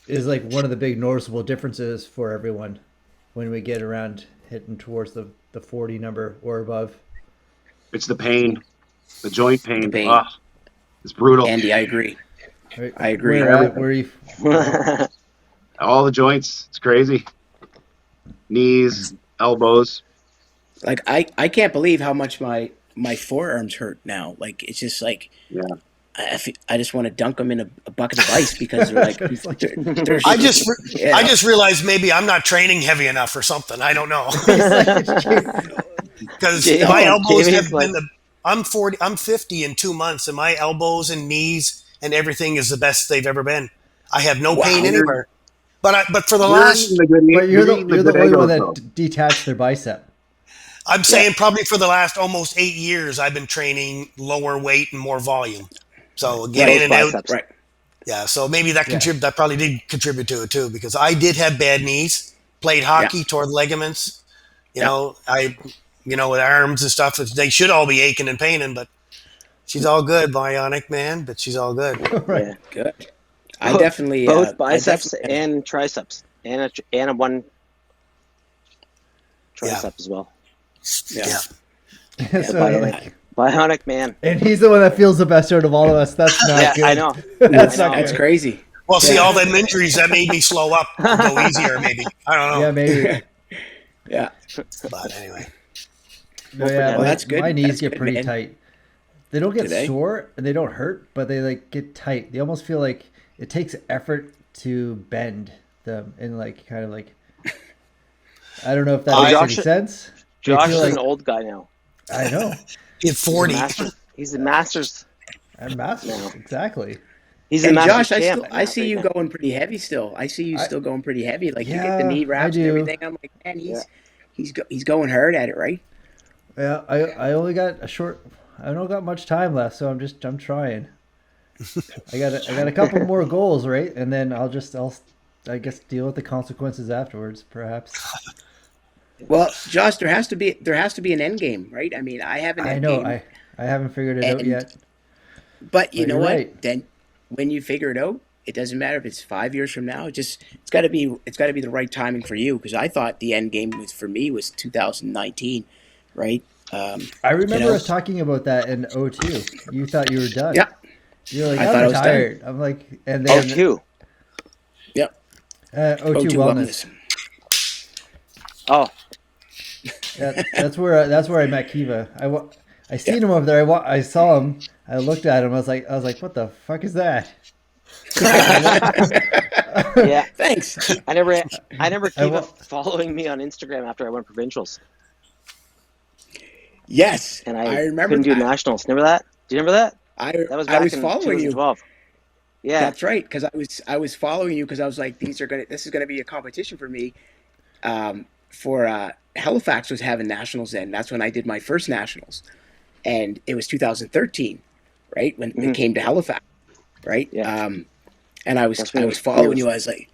is like one of the big noticeable differences for everyone when we get around hitting towards the 40 number or above? It's the pain, the joint pain. The pain. Ah, it's brutal. Andy, I agree. Right? I agree. Where you All the joints. It's crazy. Knees, elbows. Like I can't believe how much my forearms hurt now. Like it's just like I just want to dunk them in a bucket of ice because they're like they're I just realized maybe I'm not training heavy enough or something. I don't know. Because my elbows have been I'm 50 in 2 months, and my elbows and knees and everything is the best they've ever been. I have no pain anywhere. But for the last, you're the only one that detached their bicep. I'm saying probably for the last almost 8 years, I've been training lower weight and more volume. So get in and out. Right. Yeah. So maybe that that probably did contribute to it too, because I did have bad knees, played hockey, tore the ligaments. With arms and stuff, they should all be aching and paining, but she's all good, bionic man, but she's all good. Right. Yeah, good. I definitely both biceps and triceps, and a one tricep as well. Yeah. Bionic man. And he's the one that feels the best out of all of us. That's not good. I know. That's crazy. Well, see, all them injuries that made me slow up, go easier, maybe. I don't know. Yeah, maybe. Yeah. But anyway. Well, that's good. My knees That's get good, pretty man. tight. They don't get sore and they don't hurt, but they like get tight. They almost feel like it takes effort to bend them and like kind of like I don't know if that makes any sense. Josh is an old guy now. I know. He's 40. He's the Masters. I'm Masters, exactly. He's a Masters Josh, champ. I see you going pretty heavy still. I see you still going pretty heavy. Like you get the knee wraps and everything. I'm like, man, he's going hard at it, right? Yeah, I only got I don't got much time left, so I'm trying. I got a couple more goals, right? And then I'll I guess deal with the consequences afterwards, perhaps. Well, Josh, there has to be an end game, right? I mean, I have an I end know. game, I haven't figured it out and yet, but you but know you're what? right. Then when you figure it out, it doesn't matter if it's 5 years from now. It's got to be the right timing for you. Because I thought the end game was for me was 2019, right? I You remember know, us talking about that in '02. You thought you were done. yeah, You're like, I I'm thought I was done. retired. I'm like, and Oh, then two. Yep. '02 O2 Wellness. Wellness. Oh, That's where I met Keiva. I Yeah. seen him over there. I saw him. I looked at him. I was like, what the fuck is that? yeah. Thanks. I never I keep wa- following me on Instagram after I won provincials, Yes, and I I remember couldn't do that. nationals. Remember that? Do you remember that? That was I back was in following you. 2012. Yeah. That's right, because I was following you because I was like, this is gonna be a competition for me. For Halifax was having nationals then. That's when I did my first nationals, and it was 2013, right when it Hmm. came to Halifax, right? Yeah. And That's I when was following was. you. I was like,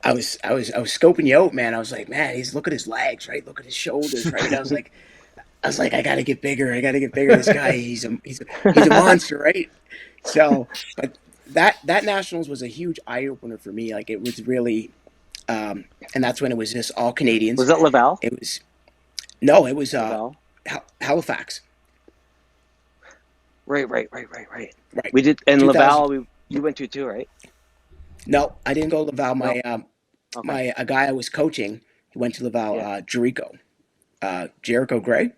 I was scoping you out, man. I was like, man, look at his legs, right? Look at his shoulders, right? I was like, I gotta get bigger. I gotta get bigger. This guy, he's a monster, right? So, but that nationals was a huge eye opener for me. Like it was really, and that's when it was just all Canadians. Was that Laval? It was no, it was Laval. Halifax, Right. right? We did in 2000. Laval. You went to too, right? No, I didn't go to Laval. No. My Okay. a guy I was coaching, he went to Laval. Yeah. Jericho Gray.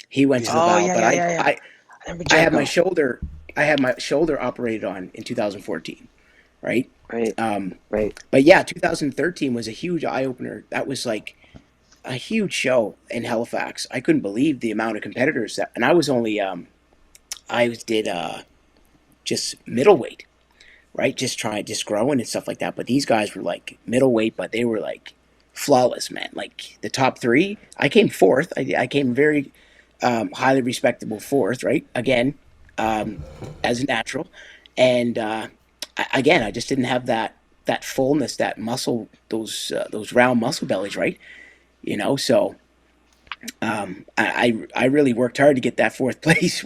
He went to Yeah. Oh Laval, yeah, but yeah, yeah, yeah. I remember I had my Jericho. shoulder. I had my shoulder operated on in 2014, right? Right. Um, Right. but yeah, 2013 was a huge eye opener. That was like a huge show in Halifax. I couldn't believe the amount of competitors and I was only did just middleweight, right? Just growing and stuff like that. But these guys were like middleweight, but they were like flawless, man. Like the top three, I came fourth. I came very highly respectable fourth, right? Again, as a natural, and again, I just didn't have that fullness, that muscle, those round muscle bellies, right? So I really worked hard to get that fourth place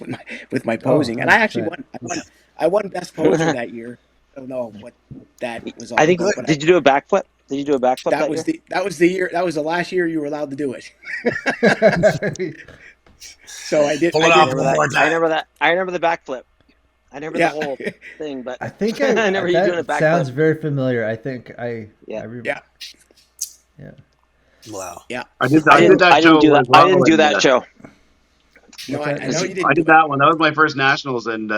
with my Oh, posing, and I actually 100%. won. I won best poser that year. I don't know what that was I all think. about, but Did you do a backflip? Did you do a backflip that that was year? the year. That was the last year you were allowed to do it. So I did. Pull I it I off did. remember one that. more I time. remember that. I remember the backflip. I remember the Yeah, whole thing, but I think I never you doing a that sounds backflip. very familiar. I think Yeah. yeah, yeah. Wow. yeah. I did I that didn't show do that. as I well, didn't do and that show. No, What's I that? know Was you it? I didn't do did it. that one. That was my first nationals, and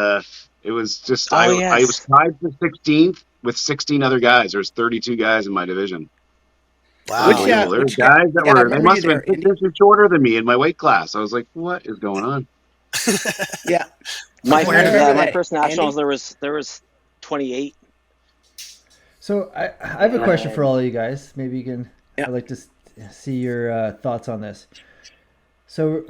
it was just Oh I was yes. tied for 16th with 16 other guys. There's 32 guys in my division. Which Wow. Unbelievable. There were which guy? guys that Yeah, I they remember you must have there, been 6 Andy. inches shorter than me in my weight class. I was like, what is going on? Yeah, My I remember my that, first nationals Andy. there was 28, So I have a question for and all of you guys. Maybe you can. Yeah, I'd like to see your thoughts on this. So,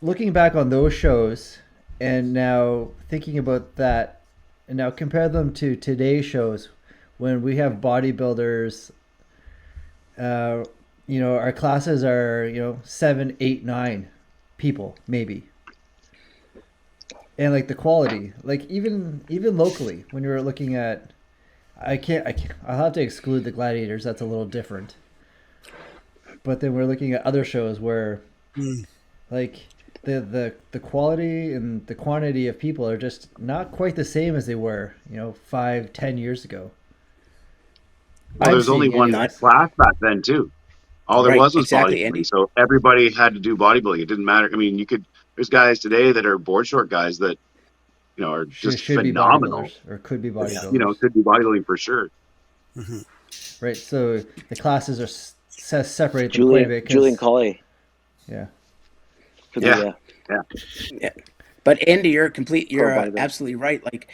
looking back on those shows, and now thinking about that, and now compare them to today's shows, when we have bodybuilders. Our classes are 7, 8, 9 people maybe, and like the quality, like even locally, when you're looking at, I'll have to exclude the gladiators. That's a little different. But then we're looking at other shows where, Mm. like, the quality and the quantity of people are just not quite the same as they were 5, 10 years ago. Well, I'm there's only seeing one not anyways. class back then too. All there right. was Exactly, bodybuilding, Andy. so everybody had to do bodybuilding. It didn't matter. I mean, there's guys today that are board short guys that are just Should be phenomenal. bodybuilders or could be Yeah. bodybuilders. Could be bodybuilding for sure. Hmm. Right, so the classes are separated them quite a bit Julian because Colley yeah. for Yeah, the yeah. Yeah. But Andy, you're pro bodybuilding. absolutely right. Like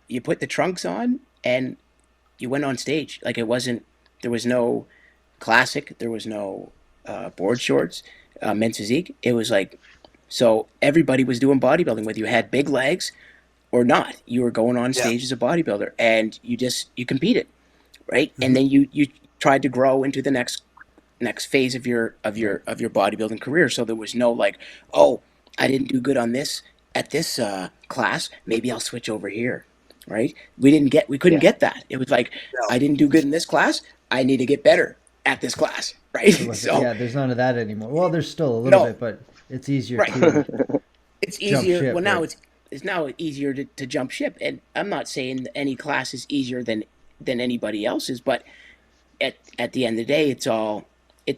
you put the trunks on and you went on stage. Like there was no classic, there was no board shorts, men's physique. It was like, so everybody was doing bodybuilding, whether you had big legs or not. You were going on Yeah. stage as a bodybuilder, and you competed. right? And then you tried to grow into the next phase of your bodybuilding career. So there was no like, oh, I didn't do good on this at this class, maybe I'll switch over here, right? We couldn't get that. It was like, No. I didn't do good in this class, I need to get better at this class, right? So yeah, there's none of that anymore. Well, there's still a little bit, but it's easier to it's easier. ship, well, now right? it's now easier to jump ship, and I'm not saying any class is easier than anybody else's, but at the end of the day, it's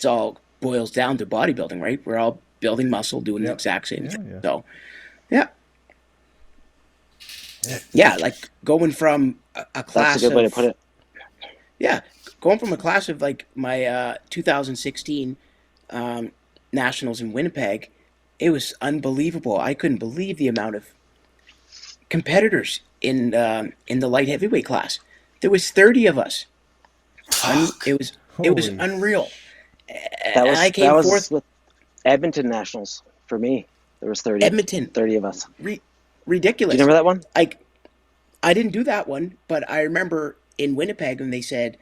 all boils down to bodybuilding, right? We're all building muscle, doing the exact same thing. Yeah. So, yeah, like going from a class. That's a good way to put it. Yeah, going from a class of like my 2016 nationals in Winnipeg, it was unbelievable. I couldn't believe the amount of competitors in the light heavyweight class. There was 30 of us. It was unreal. That was fourth with Edmonton Nationals for me. There was 30 of us. Ridiculous. Do you remember that one? I didn't do that one, but I remember in Winnipeg when they said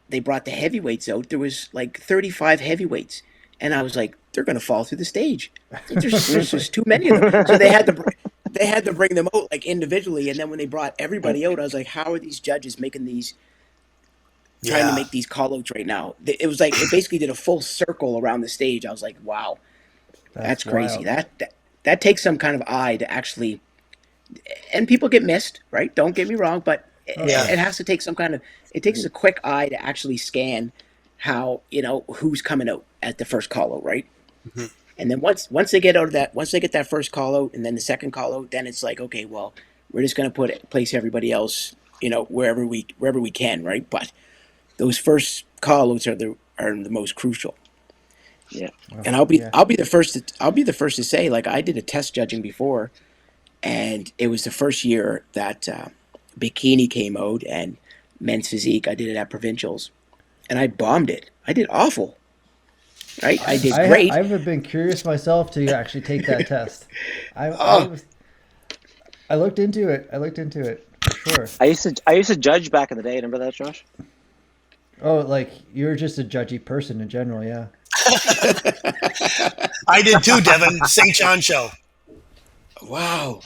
they brought the heavyweights out, there was like 35 heavyweights. And I was like, they're going to fall through the stage. There's just too many of them. So they had to bring them out like individually. And then when they brought everybody out, I was like, how are these judges making these, trying to make these call outs right now? It was like, it basically did a full circle around the stage. I was like, wow, that's crazy. Wild. That takes some kind of eye to actually, and people get missed, right? Don't get me wrong, but it has to take some kind of, it takes a quick eye to actually scan how, who's coming out at the first call out, right? Mm-hmm. And then once they get out of that, once they get that first call out and then the second call out, then it's like, okay, well, we're just going to place everybody else, wherever we can, right? But those first call outs are the most crucial. Yeah. And I'll be the first to say, like, I did a test judging before, and it was the first year that bikini came out and men's physique. I did it at provincials, and I bombed it. I did awful. Right? I did great. I've been curious myself to actually take that test. I looked into it. For sure. I used to judge back in the day. Remember that, Josh? Oh, like you're just a judgy person in general, yeah. I did too, Devin. St. John show. Wow.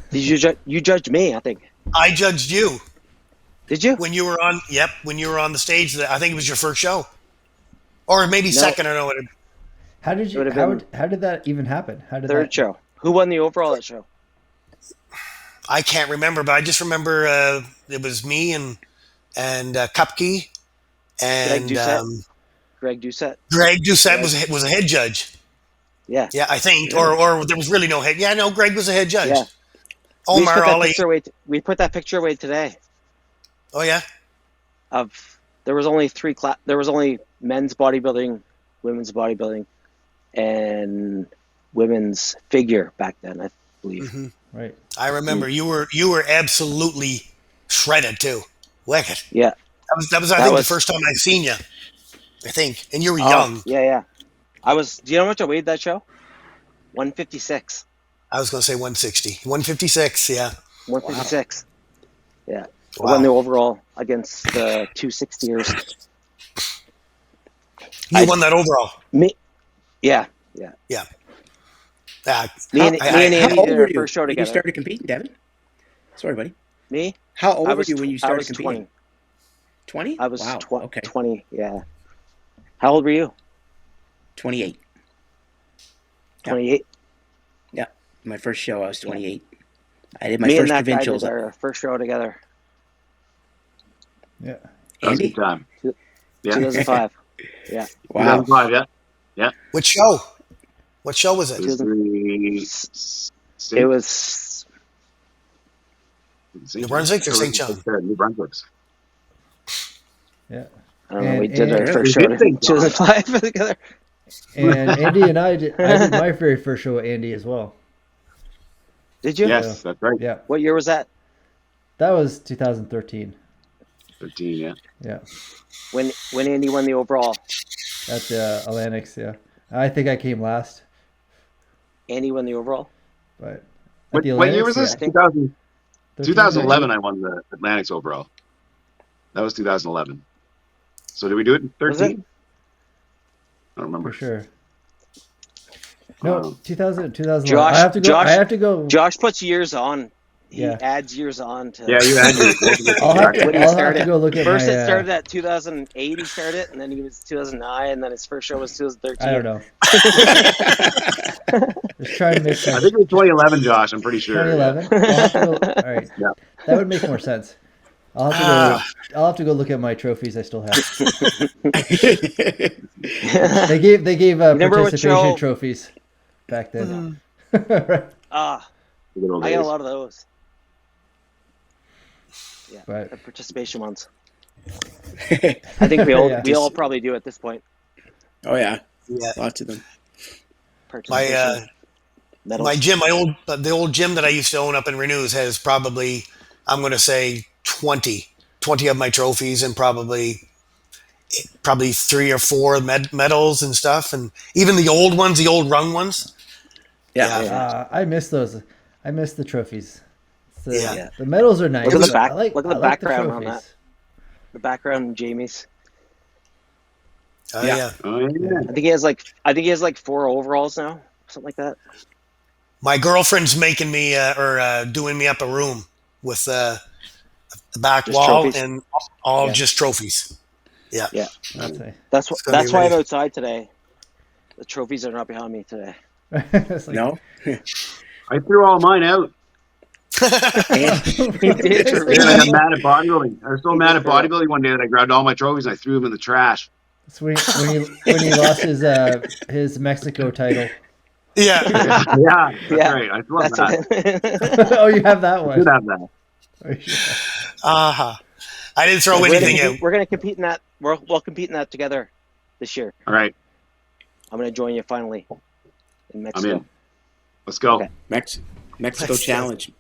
Did you judged me? I think I judged you. Did you? When you were on? Yep. When you were on the stage, I think it was your first show, or maybe second. I don't know. How did you? How did that even happen? How did third show? Who won the overall at show? I can't remember, but I just remember it was me and Kupke and Greg Doucette. Greg Doucette was a head judge. Yeah. Yeah, I think, or there was really no head. Yeah, no, Greg was a head judge. Yeah. Omar Ali. We put that picture away today. Oh yeah. There was only there was only men's bodybuilding, women's bodybuilding, and women's figure back then, I believe. Mm-hmm. Right. I remember you were absolutely shredded too. Wicked. Yeah. That was I think the first time I've seen you. I think, and you were young. Yeah. Do you know how much I weighed that show? 156. I was going to say 160. 156, yeah. 156. Wow. Yeah. Wow. I won the overall against the 260ers. You won that overall? Me? Yeah. Me and Andy did our first show together. When you started competing, Devin? Sorry, buddy. Me? How old were you when you started competing? 20. 20? I was wow. Okay. 20, yeah. How old were you? 28. 28? Yeah. My first show, I was 28. I did my first provincials. Did our first show together. Yeah. Andy? Time. Yeah. 2005. Yeah. Wow. 2005, yeah. Which show? What show was it? It was New Brunswick or St. John? New Brunswick. Yeah. I don't know. We did our first show in 2005 together. And Andy and I did my very first show with Andy as well. Did you? Yes, that's right. Yeah. What year was that? That was 2013. 13, yeah. Yeah. When Andy won the overall. At the Atlantics, yeah. I think I came last. Andy won the overall? But what year was this? 2011 I won the Atlantics overall. That was 2011. So did we do it in Was it? 13? I don't remember. For sure. No, 2000, 2011. Josh, I have to go. Josh, I have to go. Josh puts years on. He Yeah. adds years on to. Yeah, you had your. I'll have to, when he I'll have started. to go look at First, my. it started at 2008. He started, and then he was 2009, and then his first show was 2013. I don't know. Just trying to make sense. I think it was 2011, Josh. I'm pretty sure. 2011. I'll have to go, all right. Yeah. That would make more sense. I'll have to go. I'll have to go look at my trophies I still have. They gave participation trophies back then. I got a lot of those. Yeah, But- the participation ones. I think we all probably do at this point. Oh yeah, Yeah. lots of them. Participation medals. My gym, the old gym that I used to own up in Renews has probably, I'm going to say 20 of my trophies, and probably 3 or 4 medals and stuff, and even the old ones, the old rung ones. Yeah. I miss those. I miss the trophies. Yeah. The medals are nice. Look at the but back- look at the I background on trophies. The background, Jamie's. Oh, Yeah. yeah. Oh, yeah. I think he has like 4 overalls now, something like that. My girlfriend's making me doing me up a room with the back Just wall trophies. and all Yeah. just trophies. Yeah. Yeah, That's a- that's It's gonna be why I'm really- outside today. The trophies are not behind me today. it's like, No. I threw all mine out. He did for Yeah, I got real. mad at bodybuilding. I was so mad at bodybuilding one day that I grabbed all my trophies and I threw them in the trash. It's when he lost his Mexico title. Yeah. Yeah, that's Yeah, right. I still have That's that. what, Oh, you have that I one. should have that. Are you sure? Uh-huh. I didn't throw we're anything gonna, out. we're gonna compete in that. We'll compete in that together this year. All right, I'm gonna join you finally in I'm Mexico. in. Let's go. Okay. Mexico Let's challenge.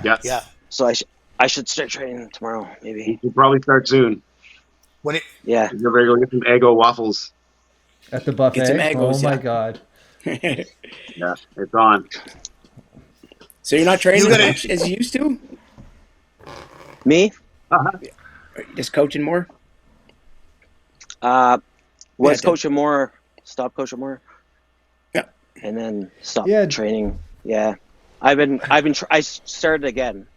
Yeah. Yeah. So I should start training tomorrow, maybe. We'll probably start soon. Yeah. You're ready to go get some Eggo waffles. At the buffet. Get some Eggos, Oh my yeah. god. Yeah, it's on. So you're not training You as gotta- much as you used to? Me? Or just coaching more? Was Yeah, coaching more, stop coaching more. Yeah. And then stop Yeah. training. Yeah. I started again,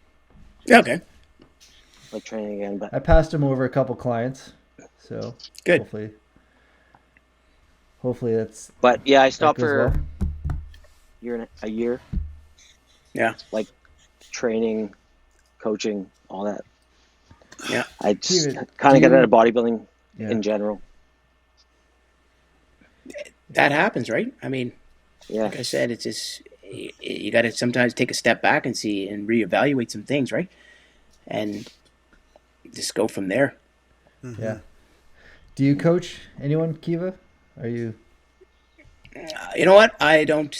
Yeah, okay. like training again, but I passed him over a couple clients, so Good. hopefully that's yeah, I that stopped goes for well. a year, Yeah. like training, coaching, all that. Yeah. I just Steven, kind of do got you- out of bodybuilding Yeah. in general. That happens, right? I mean, Yeah. like I said, it's just you got to sometimes take a step back and see and reevaluate some things, right? And just go from there. Yeah. Do you coach anyone, Keiva? Are you? You know what? I don't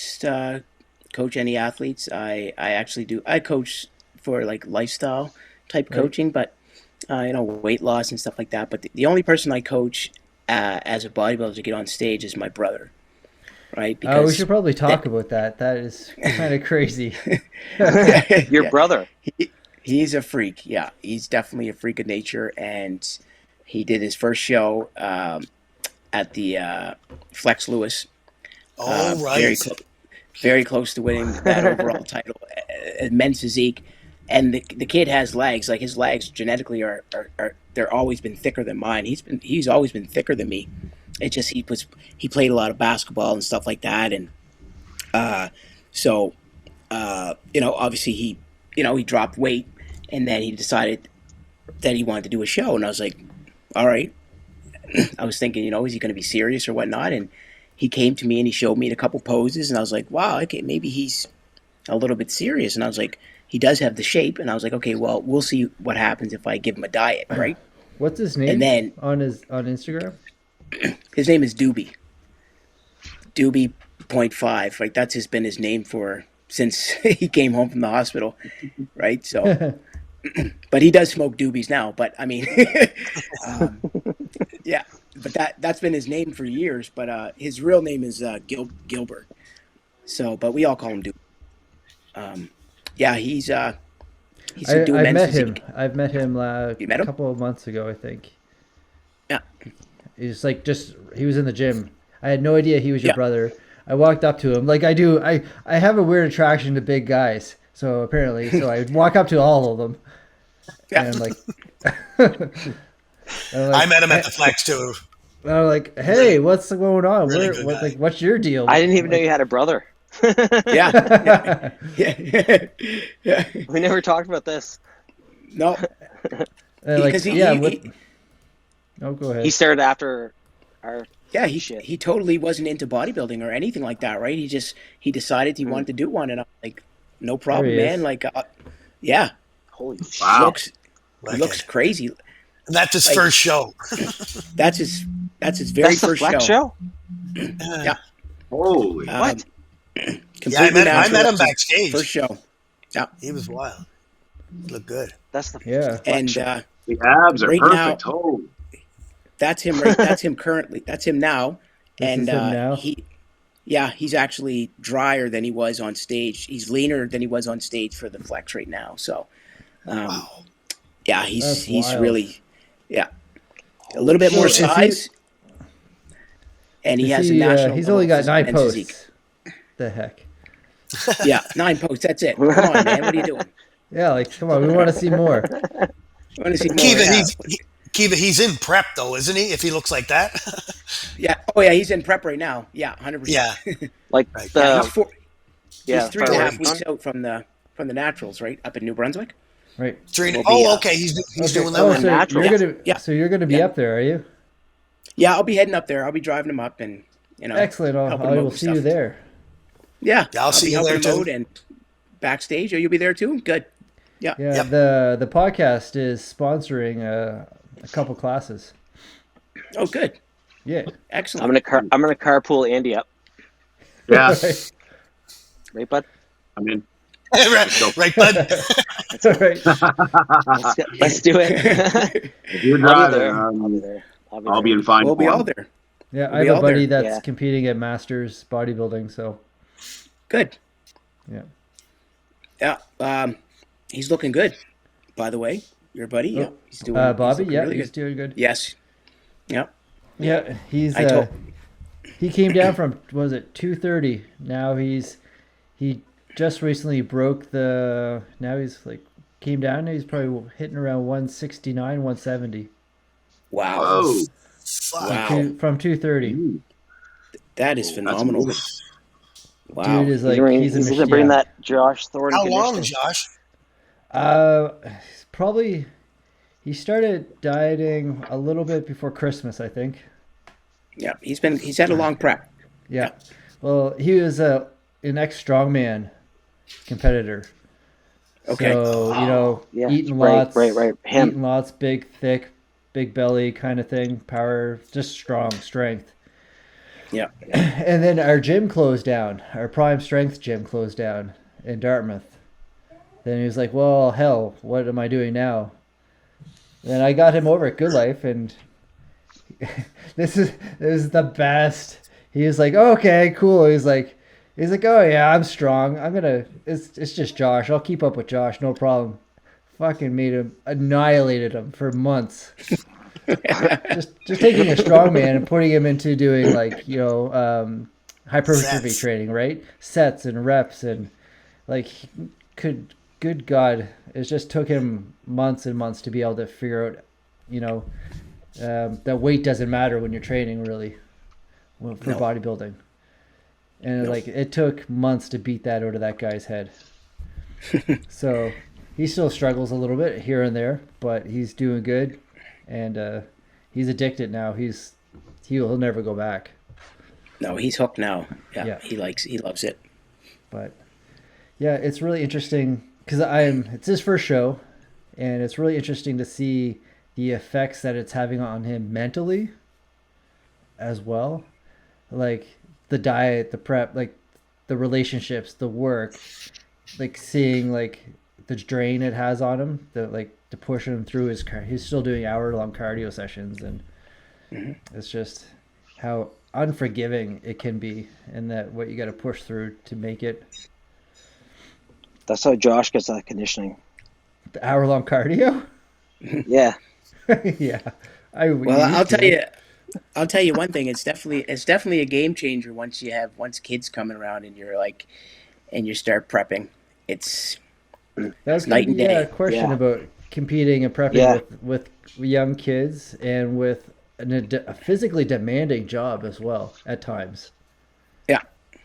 coach any athletes. I actually do. I coach for like lifestyle type Right. coaching, but weight loss and stuff like that. But the only person I coach as a bodybuilder to get on stage is my brother, right? Oh, we should probably talk about that. That is kind of crazy. Your Yeah. brother. He's a freak. Yeah, he's definitely a freak of nature, and he did his first show at the Flex Lewis. Oh, Very, right. very close to winning that overall title, men's physique. And the kid has legs. Like his legs genetically are they're always been thicker than mine. He's always been thicker than me. It's just he played a lot of basketball and stuff like that, and obviously he dropped weight, and then he decided that he wanted to do a show, and I was like, all right. I was thinking, is he going to be serious or whatnot? And he came to me and he showed me a couple poses, and I was like, wow, okay, maybe he's a little bit serious. And I was like, he does have the shape, and I was like, okay, well, we'll see what happens if I give him a diet, right? What's his name? And then on Instagram. his name is Doobie. Doobie.5, right? That's been his name since he came home from the hospital, right? So, but he does smoke doobies now. But I mean, yeah. But that's been his name for years. But his real name is Gilbert. So, but we all call him Doobie. Yeah, he's He's doing I men's met him. physique. I've met him You met a him? couple of months ago, I think. Yeah. He's like he was in the gym. I had no idea he was your Yeah. brother. I walked up to him like I do. I have a weird attraction to big guys. So apparently, so I walk up to all of them. Yeah. And like, I met him at the Flex too. I'm like, hey, what's going on? Really good guy. Like, what's your deal? I didn't even know you had a brother. Yeah. Yeah. We never talked about this. No. Like, Because no, go ahead. He started after our shit. he totally wasn't into bodybuilding or anything like that, right? He decided he wanted to do one, and I'm like, no problem, There he is. man. Like, yeah, Holy shit. Wow. looks crazy. And that's his first show. That's his very That's the first Flex show? Yeah. Holy. What? Yeah, I met him backstage. First show. Yeah. He was wild. He looked good. That's the Yeah. Flex And show. The abs are right perfect. now- Oh. that's him. Right, that's him currently. That's him now. This And is him now? he's actually drier than he was on stage. He's leaner than he was on stage for the Flex right now. So, yeah, That's he's wild. really, a little bit more So is he- size. And he has a national. He's only got 9 men's posts. physique. The heck. Yeah, 9 posts. That's it. Come on, man. What are you doing? Yeah, like come on, we want to see more. I want to see more. Kiva, he's in prep though, isn't he? If he looks like that. Yeah. Oh, yeah. He's in prep right now. Yeah, 100%. Yeah. Like Right. Yeah, the he's 3.5 fireworks. weeks out from the Naturals, right, up in New Brunswick. Right. We'll be, okay. He's doing that Oh, one. so natural. you're gonna be Yeah. up there, are you? Yeah, I'll be heading up there. I'll be driving him up, and Excellent. helping I him will out with see you stuff. there. Yeah, I'll see be you helping there him too. out and backstage. Oh, you'll be there too. Good. Yeah. Yeah, Yep. the podcast is sponsoring a couple classes. Oh, good. Yeah. Excellent. I'm gonna carpool Andy up. Yeah. Right, bud? I mean, right, bud. That's all right. Let's do it. if you're I'll be driving, there. I'll be there. I'll be in fine We'll be form. all there. Yeah, We'll I be have a all buddy there. that's Yeah. competing at Masters bodybuilding, so Good. yeah. Yeah. He's looking good. By the way, your buddy. Yeah. He's doing. Bobby, looking yeah, really he's good. doing good. Yes. Yeah. Yeah, he's I told- he came down from what was it 230. Now he just recently broke the. Now he's like came down. He's probably hitting around 169, 170 Wow. Whoa. Fuck. Wow. from 230. Ooh, That is that's phenomenal. moving. Wow. Dude is like He's he's a gonna bring yeah. that Josh Thornton How long, conditioning. Josh? Probably he started dieting a little bit before Christmas, I think. Yeah. He's had a long prep. Yeah. Well, he was an ex strongman competitor. Okay. So, Yeah, eating right, lots, right. Him. eating lots, big, thick, big belly kind of thing, power, just strong strength. Yeah. And then our gym closed down. Our Prime Strength gym closed down in Dartmouth. Then he was like, well, hell, what am I doing now? Then I got him over at Good Life, and this is the best. He was like, okay, cool. He's like, oh yeah, I'm strong. It's just Josh. I'll keep up with Josh, no problem. Fucking annihilated him for months. just taking a strong man and putting him into doing hypertrophy Sets. training, right? Sets and reps and good God, it just took him months and months to be able to figure out, that weight doesn't matter when you're training really for bodybuilding. And it took months to beat that out of that guy's head. So he still struggles a little bit here and there, but he's doing good, and he's addicted now. He'll never go back. No, he's hooked now. Yeah. Yeah. He loves it. But yeah, it's really interesting because it's his first show, and it's really interesting to see the effects that it's having on him mentally as well. Like the diet, the prep, like the relationships, the work, like seeing like the drain it has on him, to push him through he's still doing hour-long cardio sessions, and it's just how unforgiving it can be, and that what you got to push through to make it. That's how Josh gets that conditioning. The hour-long cardio? Yeah. Yeah. Well, I'll tell you one thing. It's definitely a game changer once kids coming around and you start prepping. It's That was night and day. a question Yeah. about competing and prepping Yeah. with young kids and with a physically demanding job as well at times. Yeah.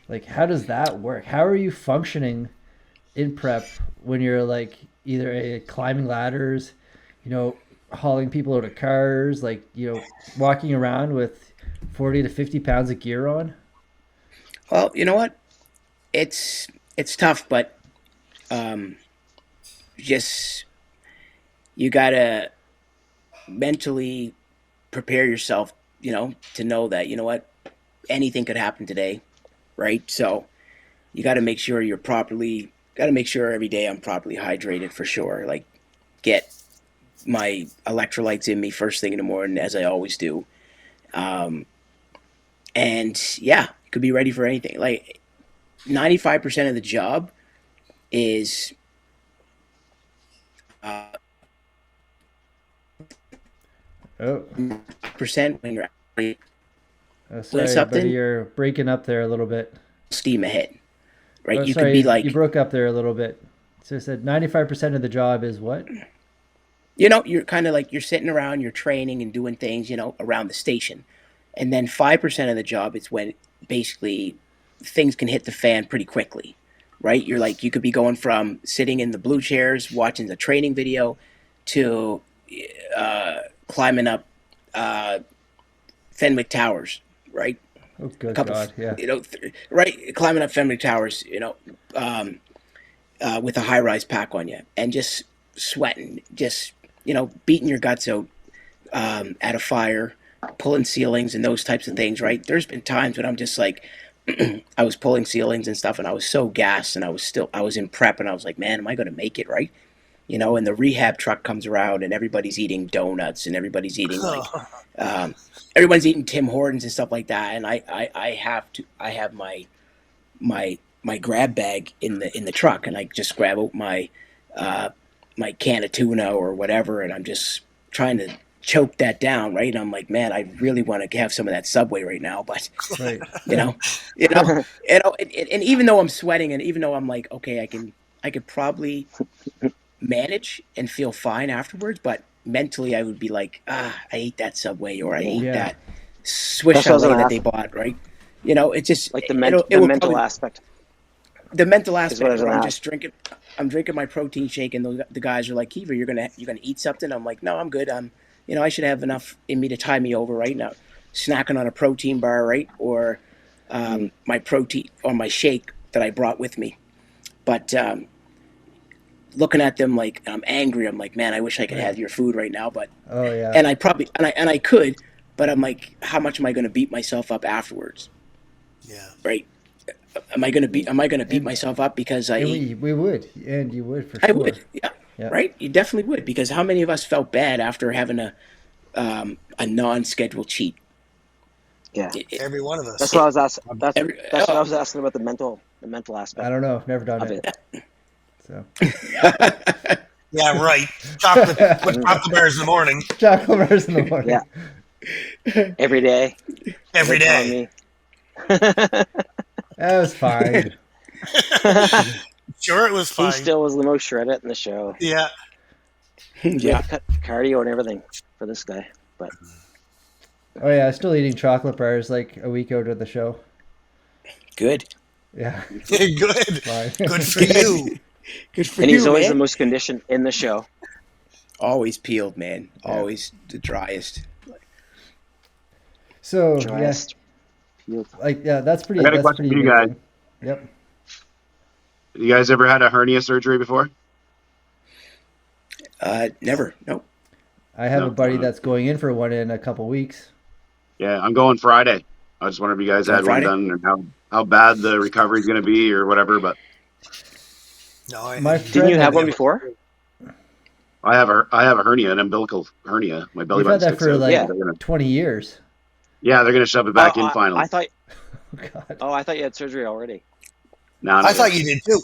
Like, how does that work? How are you functioning in prep when you're like either climbing ladders, hauling people out of cars, like, walking around with 40 to 50 pounds of gear on? Well, you know what? It's tough, but just you gotta mentally prepare yourself, to know that, what, anything could happen today, right? So you got to make sure every day I'm properly hydrated for sure. Like, get my electrolytes in me first thing in the morning, as I always do. And yeah, could be ready for anything. Like 95% of the job is Oh, percent when you're actually sorry, something. buddy, you're breaking up there a little bit. steam ahead, right? Oh, You sorry, could be like, you broke up there a little bit. So I said 95% of the job is what? you're kind of like you're sitting around, you're training and doing things, around the station. And then 5% of the job is when basically things can hit the fan pretty quickly, right? You're like, you could be going from sitting in the blue chairs, watching the training video to climbing up Fenwick Towers, right? Oh, good God, yeah. Right? Climbing up Fenwick Towers, with a high-rise pack on you and just sweating, just, beating your guts out at a fire, pulling ceilings and those types of things, right? There's been times when I'm just like, I was pulling ceilings and stuff and I was so gassed and I was in prep and I was like, man, am I going to make it, right? And the rehab truck comes around and everybody's eating donuts and everybody's eating everyone's eating Tim Hortons and stuff like that. And I have my grab bag in the truck and I just grab out my can of tuna or whatever. And I'm just trying to choke that down. Right. And I'm like, man, I really want to have some of that Subway right now. But, Right. and even though I'm sweating and even though I'm like, okay, I could probably manage and feel fine afterwards, but mentally I would be like, I ate that Subway or I ate that Swiss chalet that they bought, right? It's just like the mental aspect. The mental aspect where I'm drinking my protein shake and the guys are like, Keiva, you're gonna eat something? I'm like, no, I'm good. I should have enough in me to tie me over right now. Snacking on a protein bar, right? Or my protein or my shake that I brought with me. But looking at them like I'm angry. I'm like, man, I wish I could have your food right now. But oh yeah, and I probably and I could, but I'm like, how much am I going to beat myself up afterwards? Yeah. Right. Am I going to beat myself up because we would, and you would for sure. I would. Yeah. Right. You definitely would, because how many of us felt bad after having a non-scheduled cheat? Yeah. Every one of us. That's what I was asking. That's what I was asking about the mental aspect. I don't know. I've never done of it. So. Yeah, right. Chocolate with chocolate bars in the morning. Chocolate bars in the morning. Yeah. Every day. Every day. That was fine. Sure, it was fine. He still was the most shredded in the show. Yeah. Yeah. Cut cardio and everything for this guy, but. Oh yeah, still eating chocolate bars like a week out of the show. Good. Yeah. Good. Fine. Good for you. Good for and you, he's always man. the most conditioned in the show. Always peeled, man. Always the driest. So Driest. Peeled. like that's pretty. I got a that's question pretty for you guys. amazing. Yep. You guys ever had a hernia surgery before? Never. Nope. I have No. a buddy that's going in for one in a couple weeks. Yeah, I'm going Friday. I just wonder if you guys Going had Friday? one done and how bad the recovery is going to be or whatever. But No, My Didn't friend you have had- one before? I have a hernia, an umbilical hernia. My belly You've had button that sticks for out. like Yeah. 20 years. Yeah, they're going to shove it back in finally. I thought. Oh God. Oh, I thought you had surgery already. No, I thought you did too.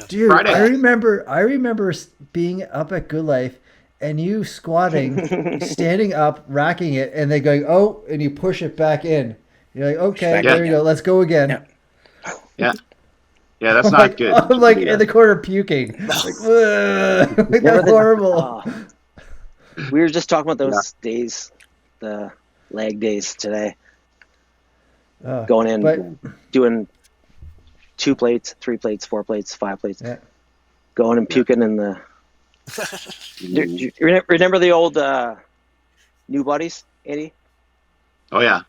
Dude, Friday. I remember being up at Good Life and you squatting, standing up, racking it, and then going, oh, and you push it back in. You're like, okay, there you go, let's go again. Yeah, that's I'm not like, good. I'm like in the corner puking. Like, like that's horrible. We were just talking about those days, the leg days today. Going in, doing 2 plates, 3 plates, 4 plates, 5 plates. Yeah. Going and puking in the. You remember the old New Buddies, Andy? Oh yeah.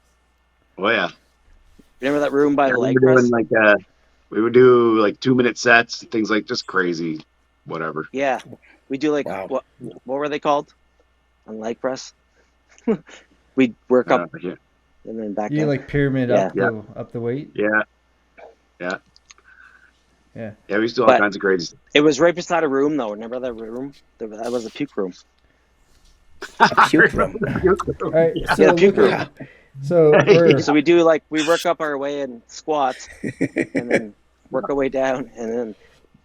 Remember that room by the leg we were press? doing we would do like 2-minute sets, things like just crazy, whatever. Yeah, we do like what were they called on leg press? We'd work up and then back. You like pyramid up the weight. Yeah. We used to do all kinds of crazy stuff. It was right beside a room, though. Remember that room? That was a puke room. A puke room. All right, so puke room. So we do we work up our way in squats, and then work our way down, and then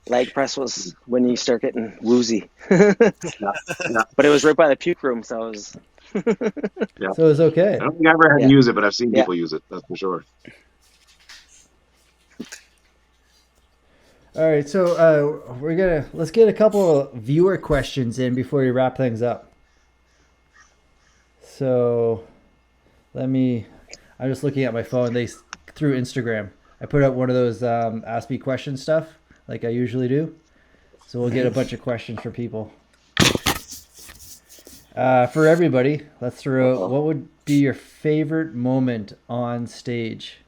leg press was when you start getting woozy. But it was right by the puke room, so it was. So it was okay. I don't think I ever had to use it, but I've seen people use it. That's for sure. All right, so let's get a couple of viewer questions in before we wrap things up. So I'm just looking at my phone. Through Instagram, I put up one of those ask me questions stuff like I usually do. So we'll get a bunch of questions for people. For everybody, let's throw out what would be your favorite moment on stage?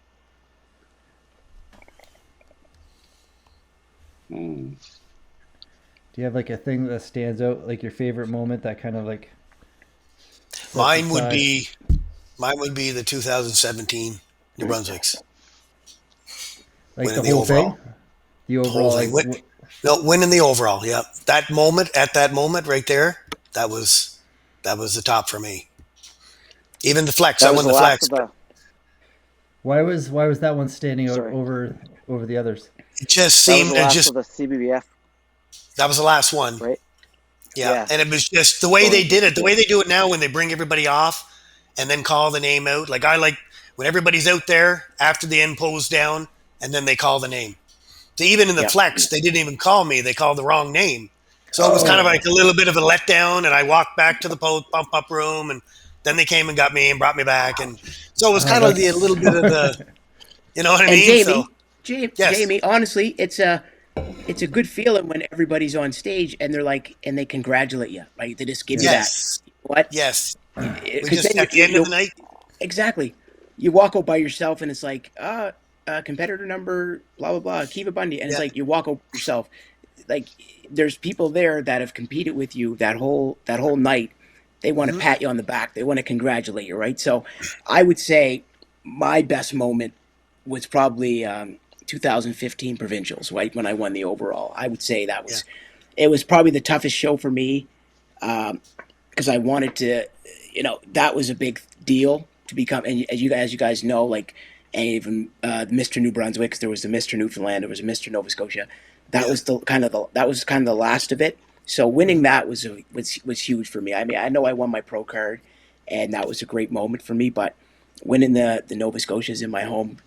Do you have like a thing that stands out, like your favorite moment that kind of like? Mine would be the 2017 New Brunswick's. Like the whole thing? The overall. Winning the overall. Yeah, that moment right there, that was the top for me. Even the flex, I won the flex. Why was that one standing out over the others? It just seemed the CBBF. That was the last one, right? Yeah, and it was just the way they did it. The way they do it now, when they bring everybody off and then call the name out. Like I like when everybody's out there after the end pose down, and then they call the name. So even in the flex, they didn't even call me; they called the wrong name. So it was kind of like a little bit of a letdown. And I walked back to the pump up room, and then they came and got me and brought me back, and so it was kind of a little bit of the, you know what I mean? Jamie, honestly, it's a good feeling when everybody's on stage and they're like, and they congratulate you, right? They just give you that. What? Yes. Just at the end of the night. Exactly. You walk out by yourself and it's like, competitor number, blah, blah, blah, Keiva Bundy. And it's like, you walk out yourself. Like, there's people there that have competed with you that whole night. They want to pat you on the back. They want to congratulate you, right? So I would say my best moment was probably 2015 provincials, right? When I won the overall. I would say that was, it was probably the toughest show for me because I wanted to, that was a big deal to become, and as you guys know, like, and even Mr. New Brunswick, there was the Mr. Newfoundland, there was a Mr. Nova Scotia. That was kind of the last of it. So winning that was huge for me. I mean, I know I won my pro card, and that was a great moment for me. But winning the Nova Scotias in my home,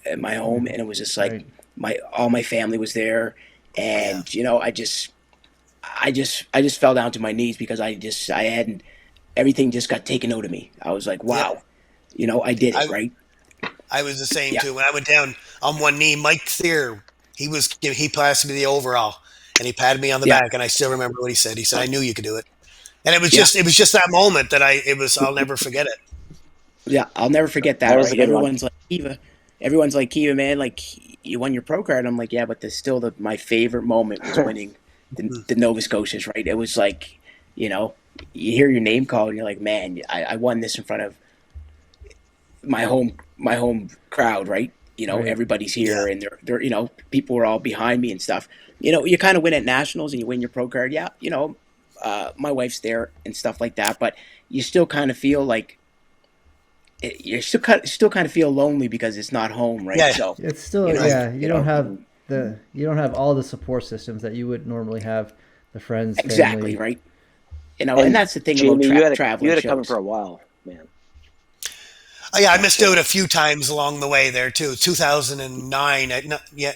and it was just like all my family was there, and I just fell down to my knees because I hadn't, everything just got taken out of me. I was like, wow, I did it, right? I was the same too. When I went down on one knee, Mike Thier, he passed me the overall, and he patted me on the back, and I still remember what he said. He said, "I knew you could do it," and it was just that moment that I'll never forget it. Yeah, I'll never forget that. Right? Everyone's like Keiva, man, like you won your pro card. I'm like, yeah, but my favorite moment was winning the Nova Scotias, right? It was like, you hear your name called, and you're like, man, I won this in front of my home crowd, right? Everybody's here, and they're people were all behind me and stuff. You kind of win at nationals and you win your pro card. Yeah, my wife's there and stuff like that, but you still kind of feel like you still kind of feel lonely because it's not home, right? Yeah. So it's still you don't have you don't have all the support systems that you would normally have, the friends, Exactly, family. right? And that's the thing Jamie, about traveling you had it shows. coming for a while, man. Oh, yeah, I missed out a few times along the way there too. 2009,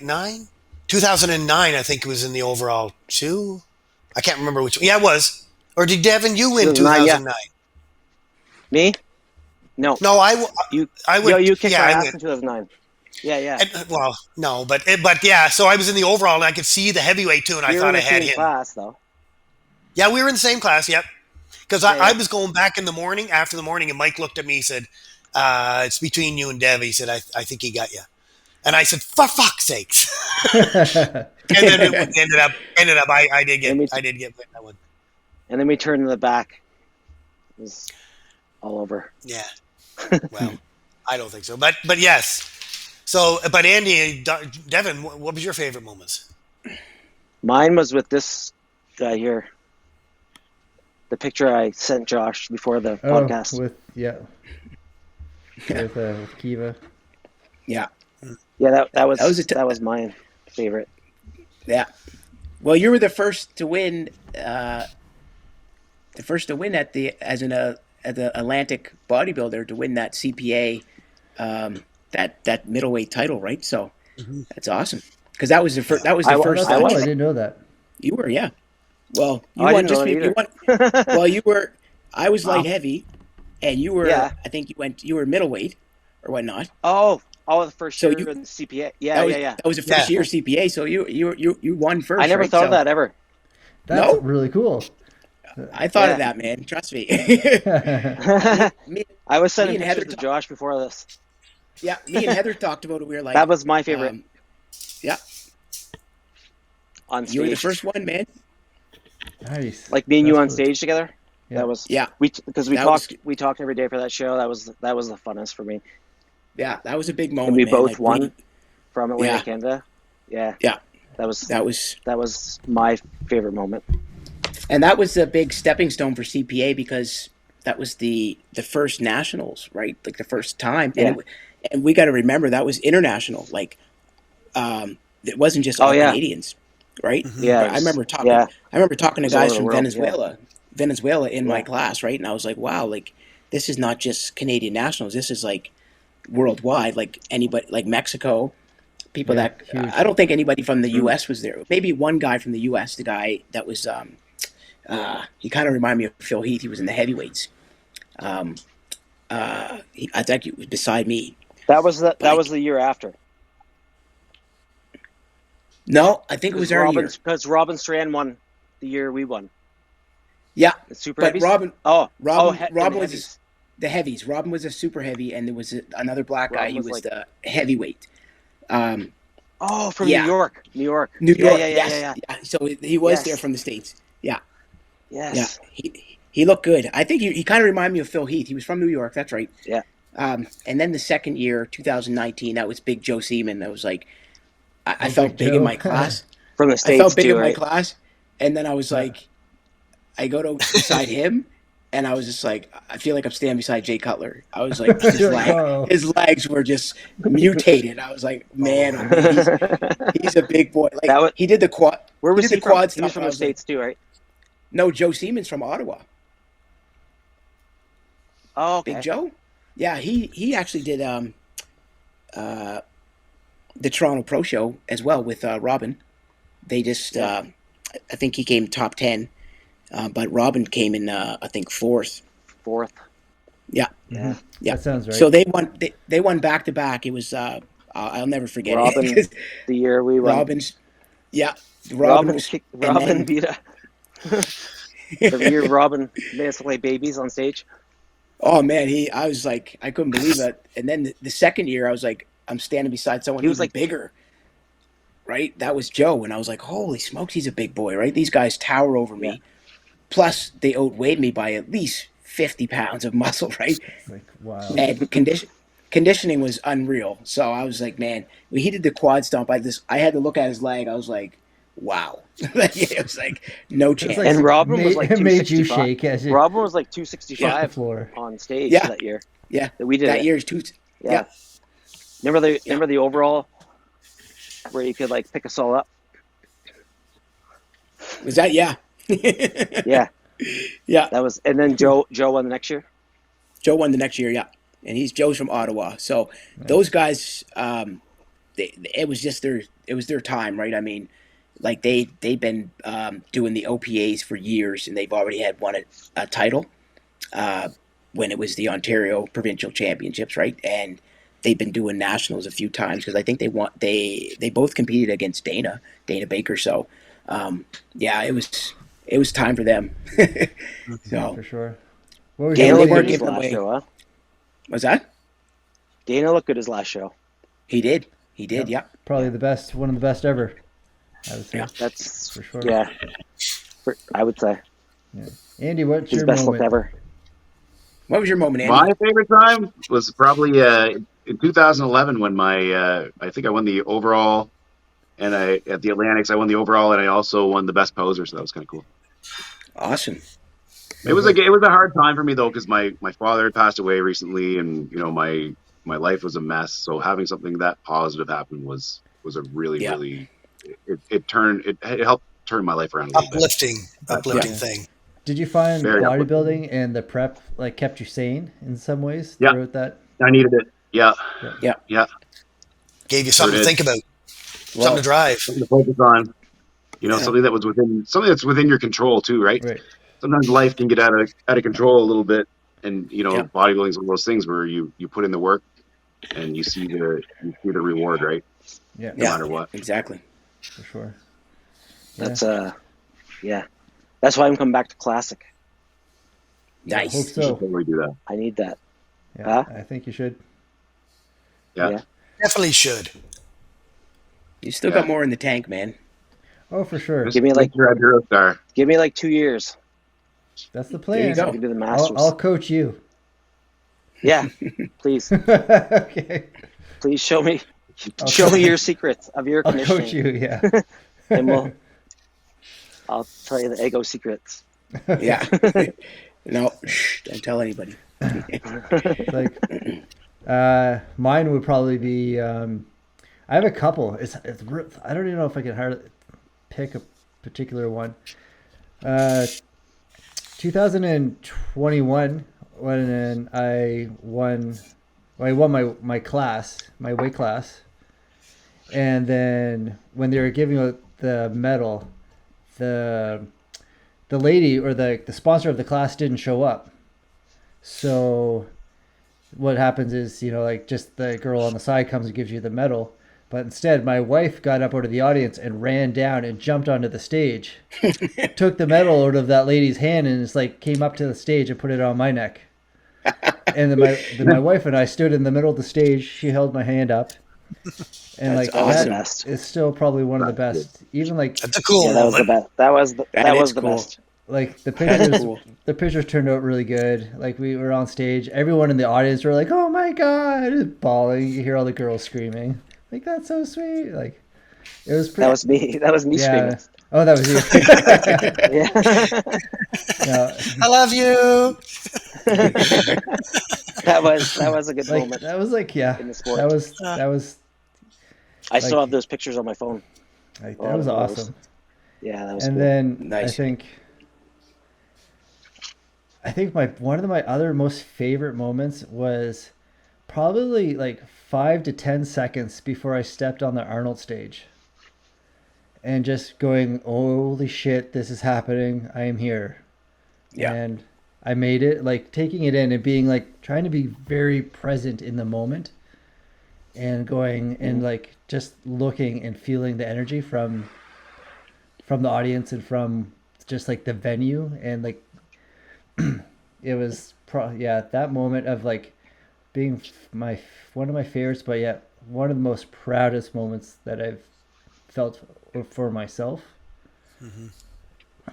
9? 2009, I think it was in the overall 2. I can't remember which one. Yeah, it was. Or did Devin, you win 2009? Me? No. No, I went. You kicked yeah, my I ass went. in 2009. Yeah. Well, no, but yeah. So I was in the overall, and I could see the heavyweight too, and I thought I had him. Class, though. Yeah, we were in the same class. Yep. Because Yeah. I was going back in the morning, after the morning, and Mike looked at me and said, it's between you and Dev. He said, I think he got you. And I said, for fuck's sakes. And then it ended up I did get that one. And then we turned to the back. It was all over. Yeah. Well, I don't think so. But yes. So, but Andy, Devin, what was your favorite moments? Mine was with this guy here. The picture I sent Josh before the podcast. With Keiva. Yeah. Yeah, that was my favorite. Yeah. Well, you were the first to win. At the Atlantic bodybuilder to win that CPA, that middleweight title, right? So that's awesome because that was the first. That was the first. I didn't know that. You were, yeah. Well, you won just you won. Well, you were. I was light heavy, and you were. Yeah. I think you were middleweight or whatnot. Oh, the first year in the CPA. Yeah. That was the first year CPA. So you won first. I never thought of that ever. That's really cool. I thought of that, man. Trust me. I was sending pictures to Josh before this. Yeah, me and Heather talked about it. We were like, that was my favorite. Yeah. On stage. You were the first one, man. Nice. Like me and you on stage together. Yeah. That was we talked every day for that show. That was the funnest for me. Yeah, that was a big moment. And we man. both won from Atlantic Canada. Yeah. Yeah. That was my favorite moment. And that was a big stepping stone for CPA because that was the first nationals, right? Like the first time. Yeah. And we got to remember that was international. Like, it wasn't just all Canadians, right? Mm-hmm. Yeah. I remember talking to guys from Venezuela in my class, right? And I was like, wow, like this is not just Canadian nationals. This is like worldwide, like anybody, like Mexico, people that I don't think anybody from the U.S. was there. Maybe one guy from the U.S., the guy that was, he kind of reminded me of Phil Heath. He was in the heavyweights. I think he was beside me. That was the year after. No, I think it was our year. Because Robin Strand won the year we won. Yeah, the super but heavies? Robin was the heavies. Robin was a super heavy, and there was another black guy. He was the heavyweight. From New York. Yeah. So he was there from the States. Yeah. Yes. Yeah. He looked good. I think he kind of reminded me of Phil Heath. He was from New York. That's right. Yeah. And then the second year, 2019, that was Big Joe Seaman. That was like, I felt big in my class. From the States, I felt big in my class. And then I was like, I go to beside him, and I was just like, I feel like I'm standing beside Jay Cutler. I was like, his legs were just mutated. I was like, man, he's a big boy. Like he did the quad. Where was he quad from? He was from the States too, right? No, Joe Seaman's from Ottawa. Oh, okay. Big Joe? Yeah, he actually did the Toronto Pro Show as well with Robin. They just I think he came top 10, but Robin came in I think fourth. Yeah. Yeah. That sounds right. So they won back to back. It was I'll never forget Robin, it. the year we won. Robin beat us. The year Robin made us play babies on stage. Oh man, I was like, I couldn't believe it. And then the second year, I was like, I'm standing beside someone who was like bigger, right? That was Joe, and I was like, holy smokes, he's a big boy, right? These guys tower over me. Plus, they outweighed me by at least 50 pounds of muscle, right? Like, wow. And conditioning was unreal. So I was like, man, when he did the quad stomp, I had to look at his leg. I was like, wow. It was like no chance. And Robin was like 265. Made you shake as Robin was like 265 on stage that year. Yeah, we did that year's two. Yeah. Remember the overall where you could like pick us all up. Was that yeah? Yeah, Yeah. that was. And then Joe won the next year. Joe won the next year, yeah, and Joe's from Ottawa. So those guys, it was their time, right? I mean, like they've been doing the OPAs for years, and they've already had won a title when it was the Ontario Provincial Championships, right? And they've been doing nationals a few times because I think they both competed against Dana Baker. So yeah, it was time for them. So For sure. What was Dana your looked good weren't his giving last away. show, huh? Was that? Dana looked good his last show. He did. Yeah. probably the best, one of the best ever, I would say. Yeah. That's For sure. Yeah, I would say Andy, what's his your best moment? look ever. What was your moment, Andy? My favorite time was probably in 2011 when I think I won the overall, and at the Atlantics I won the overall, and I also won the best poser, so that was kind of cool. Awesome. It was a hard time for me though, because my father had passed away recently, and my life was a mess. So having something that positive happen was a really Yeah. really it helped turn my life around a little bit. Uplifting thing. Did you find Very bodybuilding and the prep like kept you sane in some ways Yeah. throughout that? I needed it. Yeah. Gave you something to think about, Well, something to drive. Something to focus on. Something that's within your control too, right? Right. Sometimes life can get out of control a little bit, and Yeah. bodybuilding is one of those things where you put in the work and you see the reward, right? Yeah. No matter what. Exactly. For sure. That's That's why I'm coming back to classic. Nice. Hope You should so. totally do that. I need that. Yeah, Huh? I think you should. Yeah. Definitely should. You still got more in the tank, man. Oh, for sure. Give me like you're at Hero Star. Give me like 2 years. That's the There you plan. go. I can do the Masters. I'll coach you. Yeah, please, Okay. please show me I'll show coach me you. your secrets of your I'll conditioning, coach you. Yeah. and I'll tell you the ego secrets. Yeah. No, shh, don't tell anybody. It's like, mine would probably be. I have a couple. I don't even know if I can hardly pick a particular one. 2021 when I won my class, my weight class, and then when they were giving out the medal, the lady or the sponsor of the class didn't show up. So what happens is, like just the girl on the side comes and gives you the medal. But instead, my wife got up out of the audience and ran down and jumped onto the stage, took the medal out of that lady's hand and just like came up to the stage and put it on my neck. And then my wife and I stood in the middle of the stage. She held my hand up. And That's like awesome. that is still probably one of the best. Even like That's a cool Yeah, that was the moment. best. That was the cool. best. Like the That is pictures, cool. the pictures turned out really good. Like we were on stage, everyone in the audience were like, "Oh my god!" bawling. You hear all the girls screaming. Like that's so sweet. Like it was pretty. That was me. That was me yeah. screaming. Oh, that was you. Yeah. No, I love you. that was a good like moment that was like in the sport. that was I still like- have those pictures on my phone. like Oh, that was that was- awesome. Yeah, that was And cool. then Nice. I think one of my other most favorite moments was probably like 5 to 10 seconds before I stepped on the Arnold stage. And just going, holy shit, this is happening. I am here. Yeah. And I made it, like taking it in and being like, trying to be very present in the moment and going and like just looking and feeling the energy from the audience and from just like the venue. And like, it was that moment of like being one of my favorites, but yet one of the most proudest moments that I've felt for myself. Mm-hmm.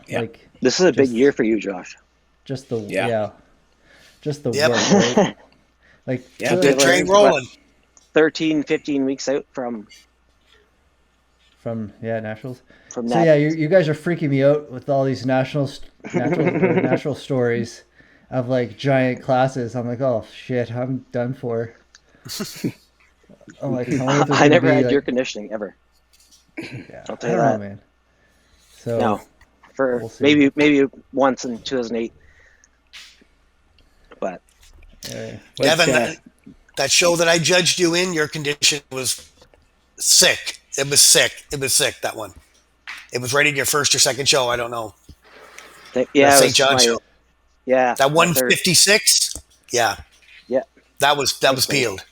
Yeah. Like This is a big just- year for you, Josh. just the Yeah. just the Yep. work, right? Like Yeah, feel Good like train rolling. 13, 15 weeks out from from nationals. from So that. yeah, you guys are freaking me out with all these natural stories of like giant classes. I'm like, oh shit, I'm done for. I'm like, I wonder if there's I gonna never be, had like- your conditioning ever. Yeah, I'll I tell you don't know, that. man. So No, for we'll see. maybe once in 2008, but Devin, that show that I judged you in, your condition was sick. It was sick. It was sick, that one. It was right in your first or second show. I don't know. The yeah, it St. was John my show. That my third. 156. Yeah. Yeah, That was thanks, man. peeled.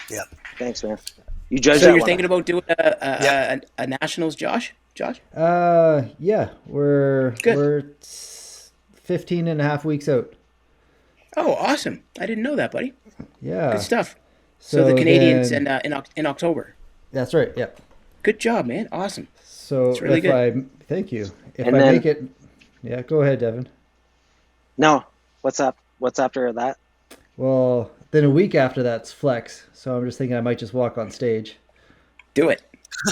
Yeah. Thanks, man. You judged So that you're one. thinking about doing Yep. a nationals, Josh? Yeah, we're Good. we're 15 and a half weeks out. Oh, awesome! I didn't know that, buddy. Yeah. Good stuff. So the Canadians then, in October. That's right. Yeah. Good job, man. Awesome. So It's really if good. thank you. If And I then- make it, yeah, go ahead, Devin. No, what's up? What's after that? Well, then a week after that's flex. So I'm just thinking I might just walk on stage, Do it.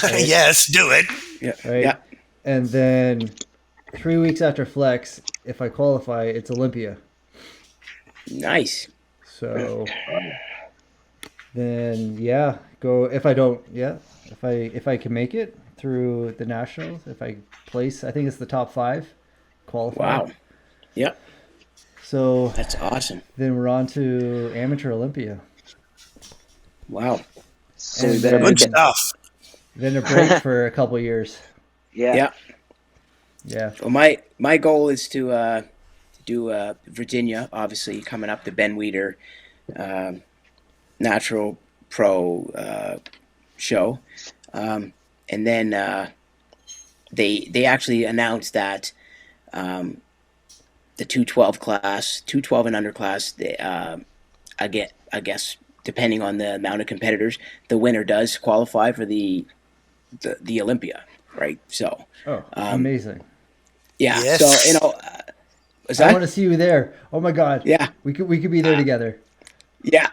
Yes, do it. Yeah. right? Yeah. And then 3 weeks after flex, if I qualify, it's Olympia. Nice. So then yeah, go if I don't, yeah, if I can make it through the nationals, if I place, I think it's the top 5 qualify. Wow. Yep. So That's awesome. then we're on to amateur Olympia. Wow. So And we better then- Good make it. stuff. Then a break for a couple years. Yeah. Yeah. Yeah. Well, my goal is to do Virginia, obviously coming up, the Ben Weider Natural Pro show, and then they actually announced that the 212 class, 212 and under class, I guess depending on the amount of competitors, the winner does qualify for the Olympia, right? So Oh, amazing. yeah, Yes. so is I that? want to see you there. Oh my God. Yeah. We could be there together. Yeah.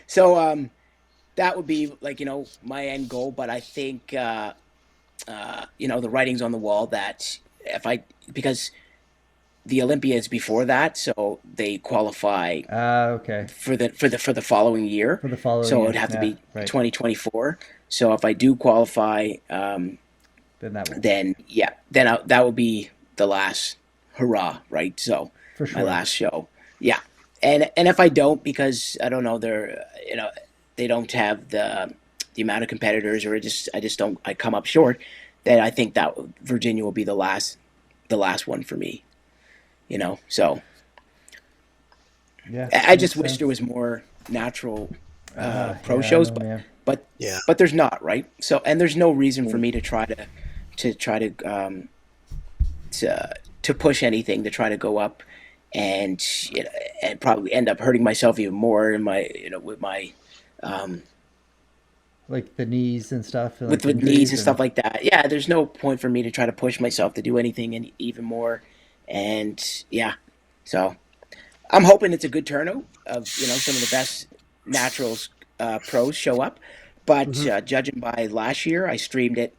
So that would be like, my end goal, but I think the writing's on the wall that because the Olympia is before that, so they qualify Okay. for the following year. For the following So it year, would have to be right. 2024. So if I do qualify, Then that will. then that would be the last hurrah, right? So For my sure. last show, yeah. And if I don't, because I don't know, they don't have the amount of competitors, or I just don't, I come up short, then I think that Virginia will be the last one for me. So Yeah. I just makes wish sense. there was more natural pro Yeah, I shows, know, man. but Yeah. but there's not, right? So, and there's no reason for me to try to push anything, to try to go up and and probably end up hurting myself even more in my with my Like the knees and stuff. And with like knees injuries and stuff like that. Yeah, there's no point for me to try to push myself to do anything and even more. And yeah, so I'm hoping it's a good turnout of some of the best naturals pros show up. But judging by last year, I streamed it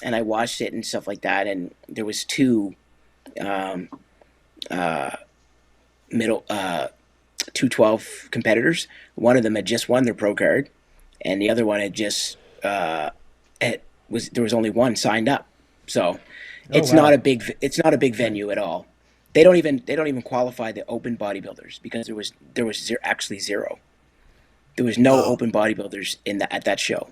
and I watched it and stuff like that, and there was 2 middle 212 competitors. One of them had just won their pro card, and the other one had just there was only one signed up. So it's wow. not a big venue at all. They don't even qualify the open bodybuilders because there was actually zero. There was no open bodybuilders at that show,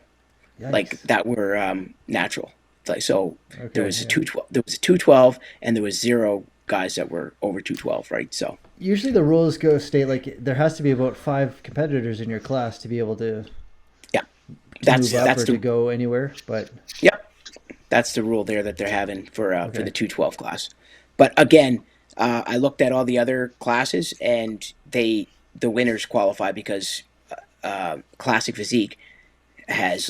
Yikes. like that were natural. Like so, Okay, there was a yeah. 212. There was a 212, and there was 0 guys that were over 212. Right. So Usually the rules state like there has to be about 5 competitors in your class to be able to yeah, that's move up that's or the to go anywhere. But Yep, that's the rule there that they're having for Okay. the 212 class. But again, I looked at all the other classes, and the winners qualify because Classic Physique has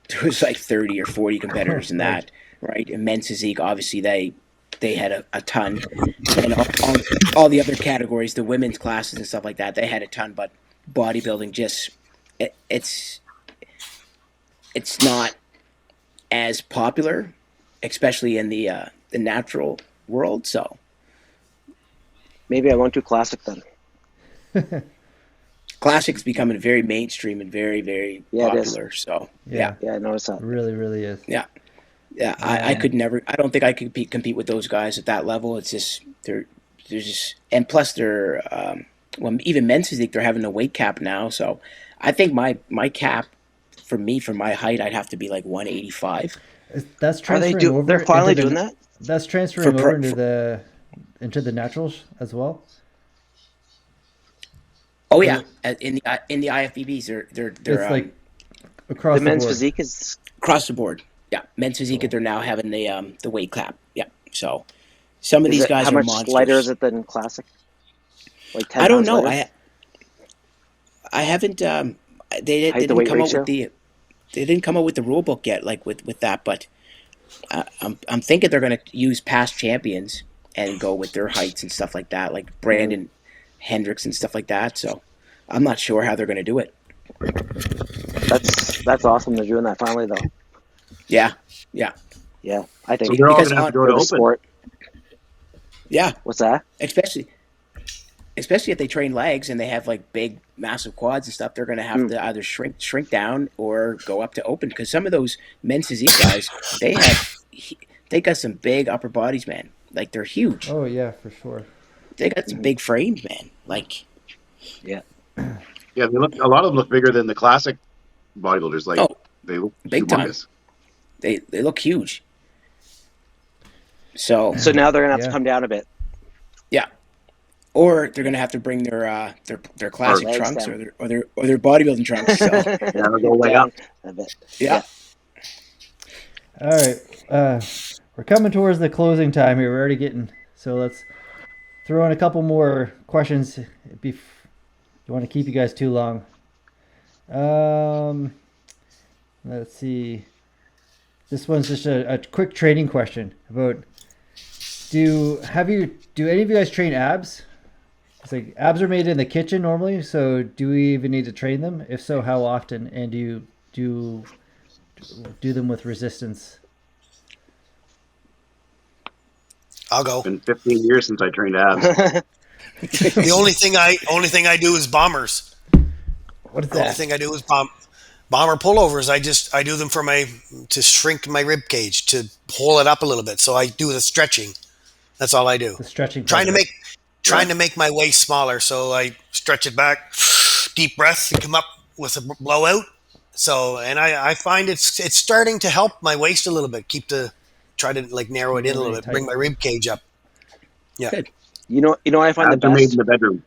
there was 30 or 40 competitors in that, right? And Men's Physique, obviously they had a ton, and all the other categories, the women's classes and stuff like that, they had a ton. But bodybuilding it's not as popular, especially in the natural world. So Maybe I won't do classic then. Classic's becoming very mainstream and very, very Yeah, it is. popular. So Yeah. Yeah, I noticed that. it really, really is. yeah. Yeah, I could never. I don't think I could compete with those guys at that level. It's just they're just, and plus they're well, even men's physique, they're having a weight cap now. So I think my cap for me, for my height, I'd have to be like 185 That's Are they transferring over They're finally into doing the. that? That's for transferring over into the naturals as well. Oh Or yeah, in the IFBBs, they're it's like The across the men's board. physique is. across the board. Yeah, men's physique, Cool. they're now having the weight clap. Yeah, so some of Is these it how guys are much lighter is monsters. it than classic? Like I 10 don't pounds know. lighter? I haven't. They Height to didn't weight come out with ratio? they didn't come out with the rule book yet, like with that. But I'm thinking they're going to use past champions and go with their heights and stuff like that, like Mm. Brandon Hendricks and stuff like that. So I'm not sure how they're going to do it. That's awesome. They're doing that finally, though. Yeah, yeah, Yeah, I So think they're all because going to have to on go for to the open. sport. yeah, What's that? especially if they train legs and they have like big massive quads and stuff, they're going to have Mm. to either shrink down or go up to open, because some of those men's physique guys, they got some big upper bodies, man. Like they're huge. Oh yeah, for sure. They got some Mhm. big frames, man. Like, Yeah. Yeah, a lot of them look bigger than the classic bodybuilders. Like oh, they look big time. humongous. They look huge. So So now they're gonna have to Yeah. come down a bit. yeah, or they're going to have to bring their classic Legs trunks down. or their bodybuilding trunks. So Yeah, they'll go way Down up. a bit. yeah. All right, we're coming towards the closing time here. We're already getting so let's throw in a couple more questions. Don't want to keep you guys too long. Let's see. This one's just a quick training question about do any of you guys train abs? It's like abs are made in the kitchen normally, so do we even need to train them? If so, how often? And do you do them with resistance? I'll go. It's been 15 years since I trained abs. The only thing I do is bombers. What is The only that? thing I do is bomber pullovers. I do them to shrink my rib cage, to pull it up a little bit. So I do the stretching. That's all I do. The stretching. Trying part to of it. trying to make my waist smaller. So I stretch it back, deep breath, and come up with a blowout. So, and I find it's starting to help my waist a little bit. Try to like narrow it in a little bit, bring my rib cage up. Yeah. Good. You know, I find the Abs are made in best. the bedroom.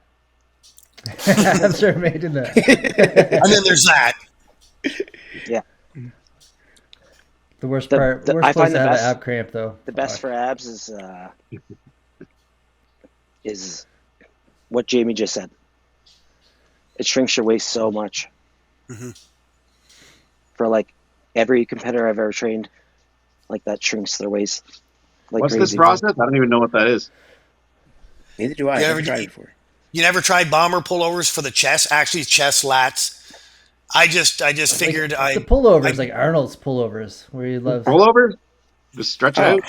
Abs are made in that. And then there's that. Yeah, The worst The- part. the- We're I supposed find to the have best- an ab cramp though. the best for abs is what Jamie just said. It shrinks your waist so much. Mhm. For like every competitor I've ever trained, like that shrinks their waist like What's crazy. this process? I don't even know what that is. Neither do I. Yeah, I've never every- tried it before. You never tried bomber pullovers for the chest? Actually, chest lats. I just figured The pullovers, like Arnold's pullovers, where he loves, Rollover? Just stretch Oh, out?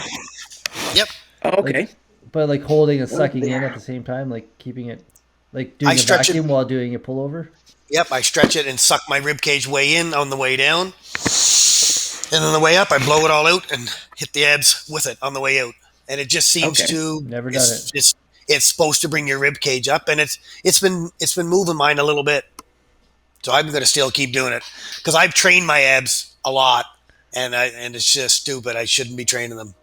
Yep. oh, okay. but like holding and sucking in at the same time, like keeping it, like doing I a stretch it- vacuum while doing a pullover. Yep, I stretch it and suck my rib cage way in on the way down. And on the way up, I blow it all out and hit the abs with it on the way out. And it just seems Okay. to Never done it's supposed to bring your rib cage up, and it's been moving mine a little bit. So I'm going to still keep doing it because I've trained my abs a lot, and it's just stupid. I shouldn't be training them.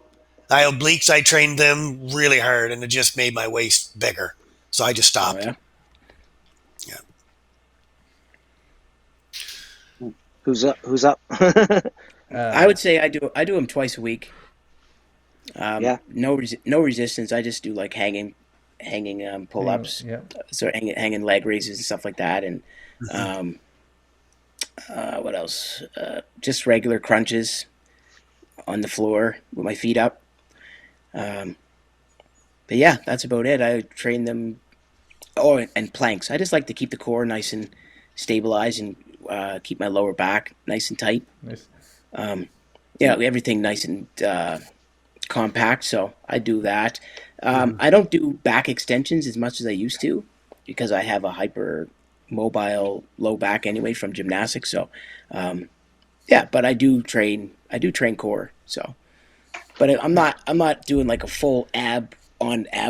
Obliques, I trained them really hard, and it just made my waist bigger. So I just Oh, stopped. yeah. Who's up? Who's up? I would say I do them twice a week. Yeah. No resistance. I just do like hanging pull ups. Yeah. So hanging leg raises and stuff like that, and what else? Just regular crunches on the floor with my feet up. But yeah, that's about it. I train them. Oh, and planks. I just like to keep the core nice and stabilized, and keep my lower back nice and tight. Nice. Everything nice and compact. So I do that. I don't do back extensions as much as I used to because I have a hyper mobile low back anyway from gymnastics. So but I do train core. So But I'm not doing like a full ab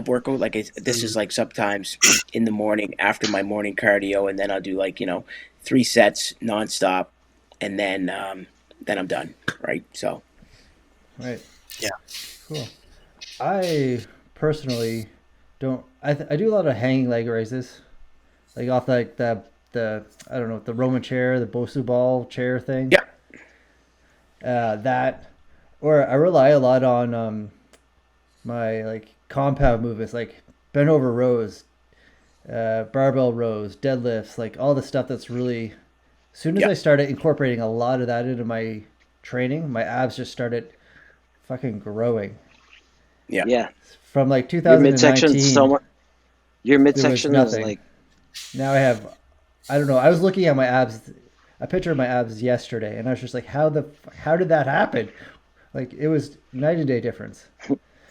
workout. Like this is like sometimes in the morning after my morning cardio, and then I'll do like 3 sets nonstop, and then I'm done. Right. So. Right. Yeah. Cool. I personally don't. I do a lot of hanging leg raises, like off like the I don't know, the Roman chair, the Bosu ball chair thing. Yeah. That, or I rely a lot on my like compound movements, like bent over rows, barbell rows, deadlifts, like all the stuff that's really. As soon as I started incorporating a lot of that into my training, my abs just started fucking growing. Yeah. Yeah. From like Your 2019. midsection so much. Your midsection is like. Now I have, I don't know. I was looking at my abs, a picture of my abs yesterday, and I was just like, how did that happen? Like it was night and day difference.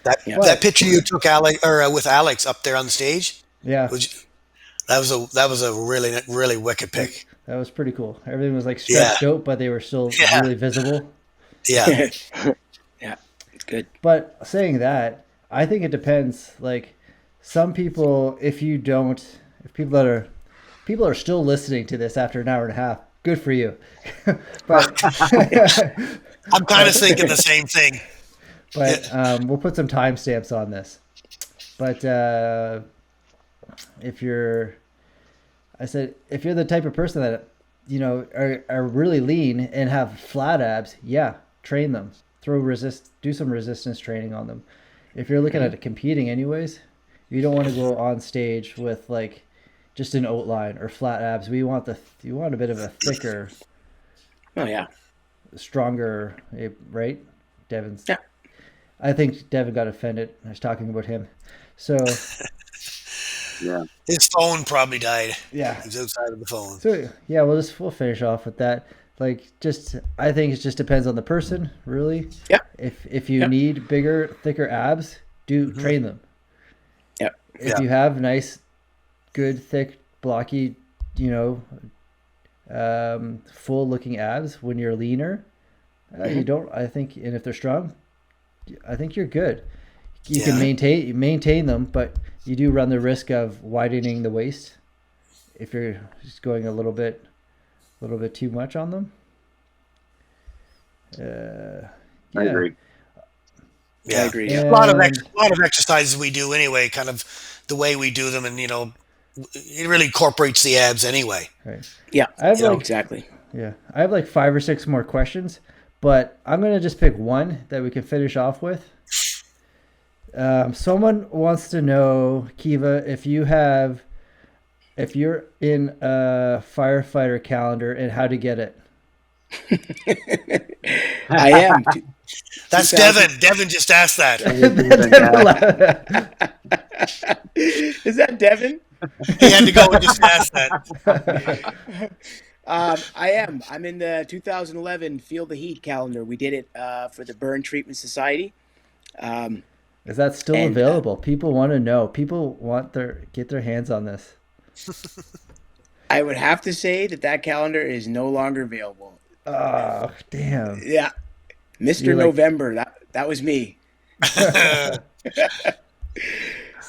That picture you took, with Alex up there on the stage. Yeah. That was a really, really wicked pic. That was pretty cool. Everything was like stretched out, but they were still really visible. Yeah. Yeah, it's good. But saying that, I think it depends. Like some people, if people are still listening to this after an hour and a half, good for you. But I'm kind of thinking the same thing. But we'll put some timestamps on this. But if you're the type of person that are really lean and have flat abs, train them. Do some resistance training on them. If you're looking at competing anyways, you don't want to go on stage with like just an outline or flat abs. You want a bit of a thicker, stronger, right? Devin's. Yeah. I think Devin got offended. I was talking about him. So Yeah. His phone probably died. Yeah. He's outside of the phone. So we'll finish off with that. Like I think it just depends on the person, really. Yeah. If you need bigger, thicker abs, train them. Yeah. If you have nice, good, thick, blocky, full looking abs when you're leaner, you don't. I think, and if they're strong, I think you're good. You can maintain them, but you do run the risk of widening the waist if you're just going a little bit too much on them. I agree. Yeah, I agree. A lot of exercises we do anyway, kind of the way we do them, and it really incorporates the abs anyway. Right. Yeah. Exactly. Yeah, I have like 5 or 6 more questions, but I'm gonna just pick one that we can finish off with. Someone wants to know, Keiva, if you're in a Firefighter calendar and how to get it. I am. That's Devin. Devin just asked that. Is that Devin? He had to go and just ask that. I am. I'm in the 2011 Feel the Heat calendar. We did it for the Burn Treatment Society. Is that still available? People want to know. People want get their hands on this. I would have to say that calendar is no longer available. Oh, damn. Yeah. Mr. November, that was me. It's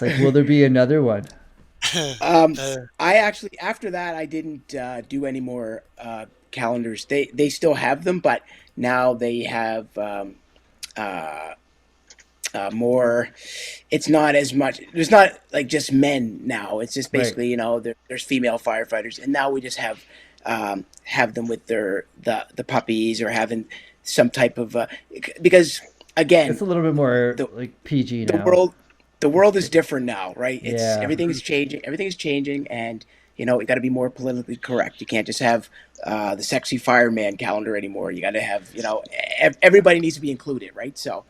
like, will there be another one? I actually, after that, I didn't do any more calendars. They still have them, but now they have more. It's not as much. There's not like just men now. It's just basically, there's female firefighters, and now we just have them with the puppies or having some type of because again, it's a little bit more PG now. The world is different now, right? Everything is changing. Everything is changing, and you got to be more politically correct. You can't just have the sexy fireman calendar anymore. You got to have, everybody needs to be included, right? So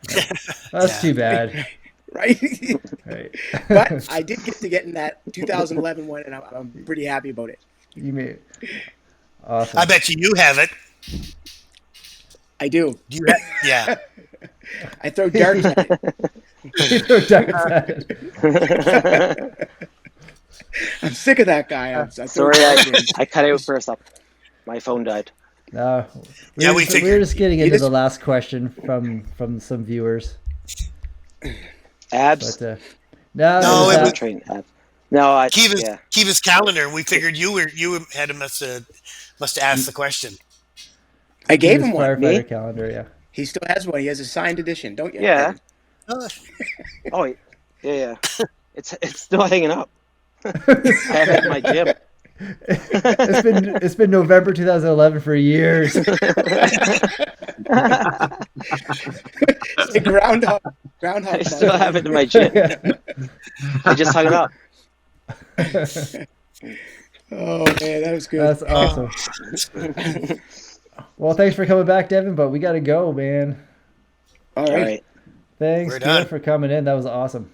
that's too bad, right? Right. But I did get in that 2011 one, and I'm pretty happy about it. You may. Awesome. I bet you have it. I do. Yeah. I throw darts at it. I'm sick of that guy. Sorry, I cut out for a second. My phone died. We were just getting into the last question from some viewers. Abs. But no, No, it it was was Train abs. No, I yeah. Keiva's calendar. We figured you had must have asked the question. I gave his him one. firefighter Me? calendar. Yeah. He still has one. He has a signed edition, don't you? Yeah. Devin? Uh, Oh, yeah. It's still hanging up. I have it in my gym. It's been November 2011 for years. The groundhog I still have it in my gym. I just hung it up. Oh man, that was good. That's awesome. Well, thanks for coming back, Devin, but we got to go, man. All right. Thanks, We're done. Kiva, for coming in. That was awesome.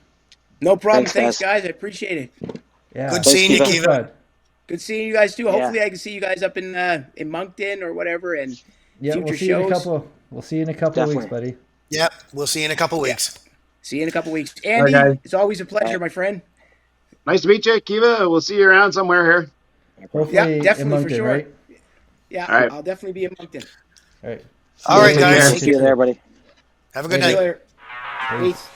No problem. Thanks, Thanks, guys. I appreciate it. Yeah. Good Thanks, seeing you, Kiva. Keiva. Fun. Good seeing you guys too. Yeah. Hopefully, I can see you guys up in Moncton or whatever, and Yeah, future we'll see you in a shows. couple. We'll see you in a couple Definitely. weeks, buddy. Yep, we'll see you in a couple weeks. See you in a couple weeks. All Andy, right, guys. it's always a pleasure, my friend. Nice to meet you, Keiva. We'll see you around somewhere here. Hopefully, Yeah, in definitely, for Moncton, sure. right? Yeah, All right. I'll definitely be in Moncton. All right. All right, Take care. guys. See you there, buddy. Have a good See you night. later. Peace.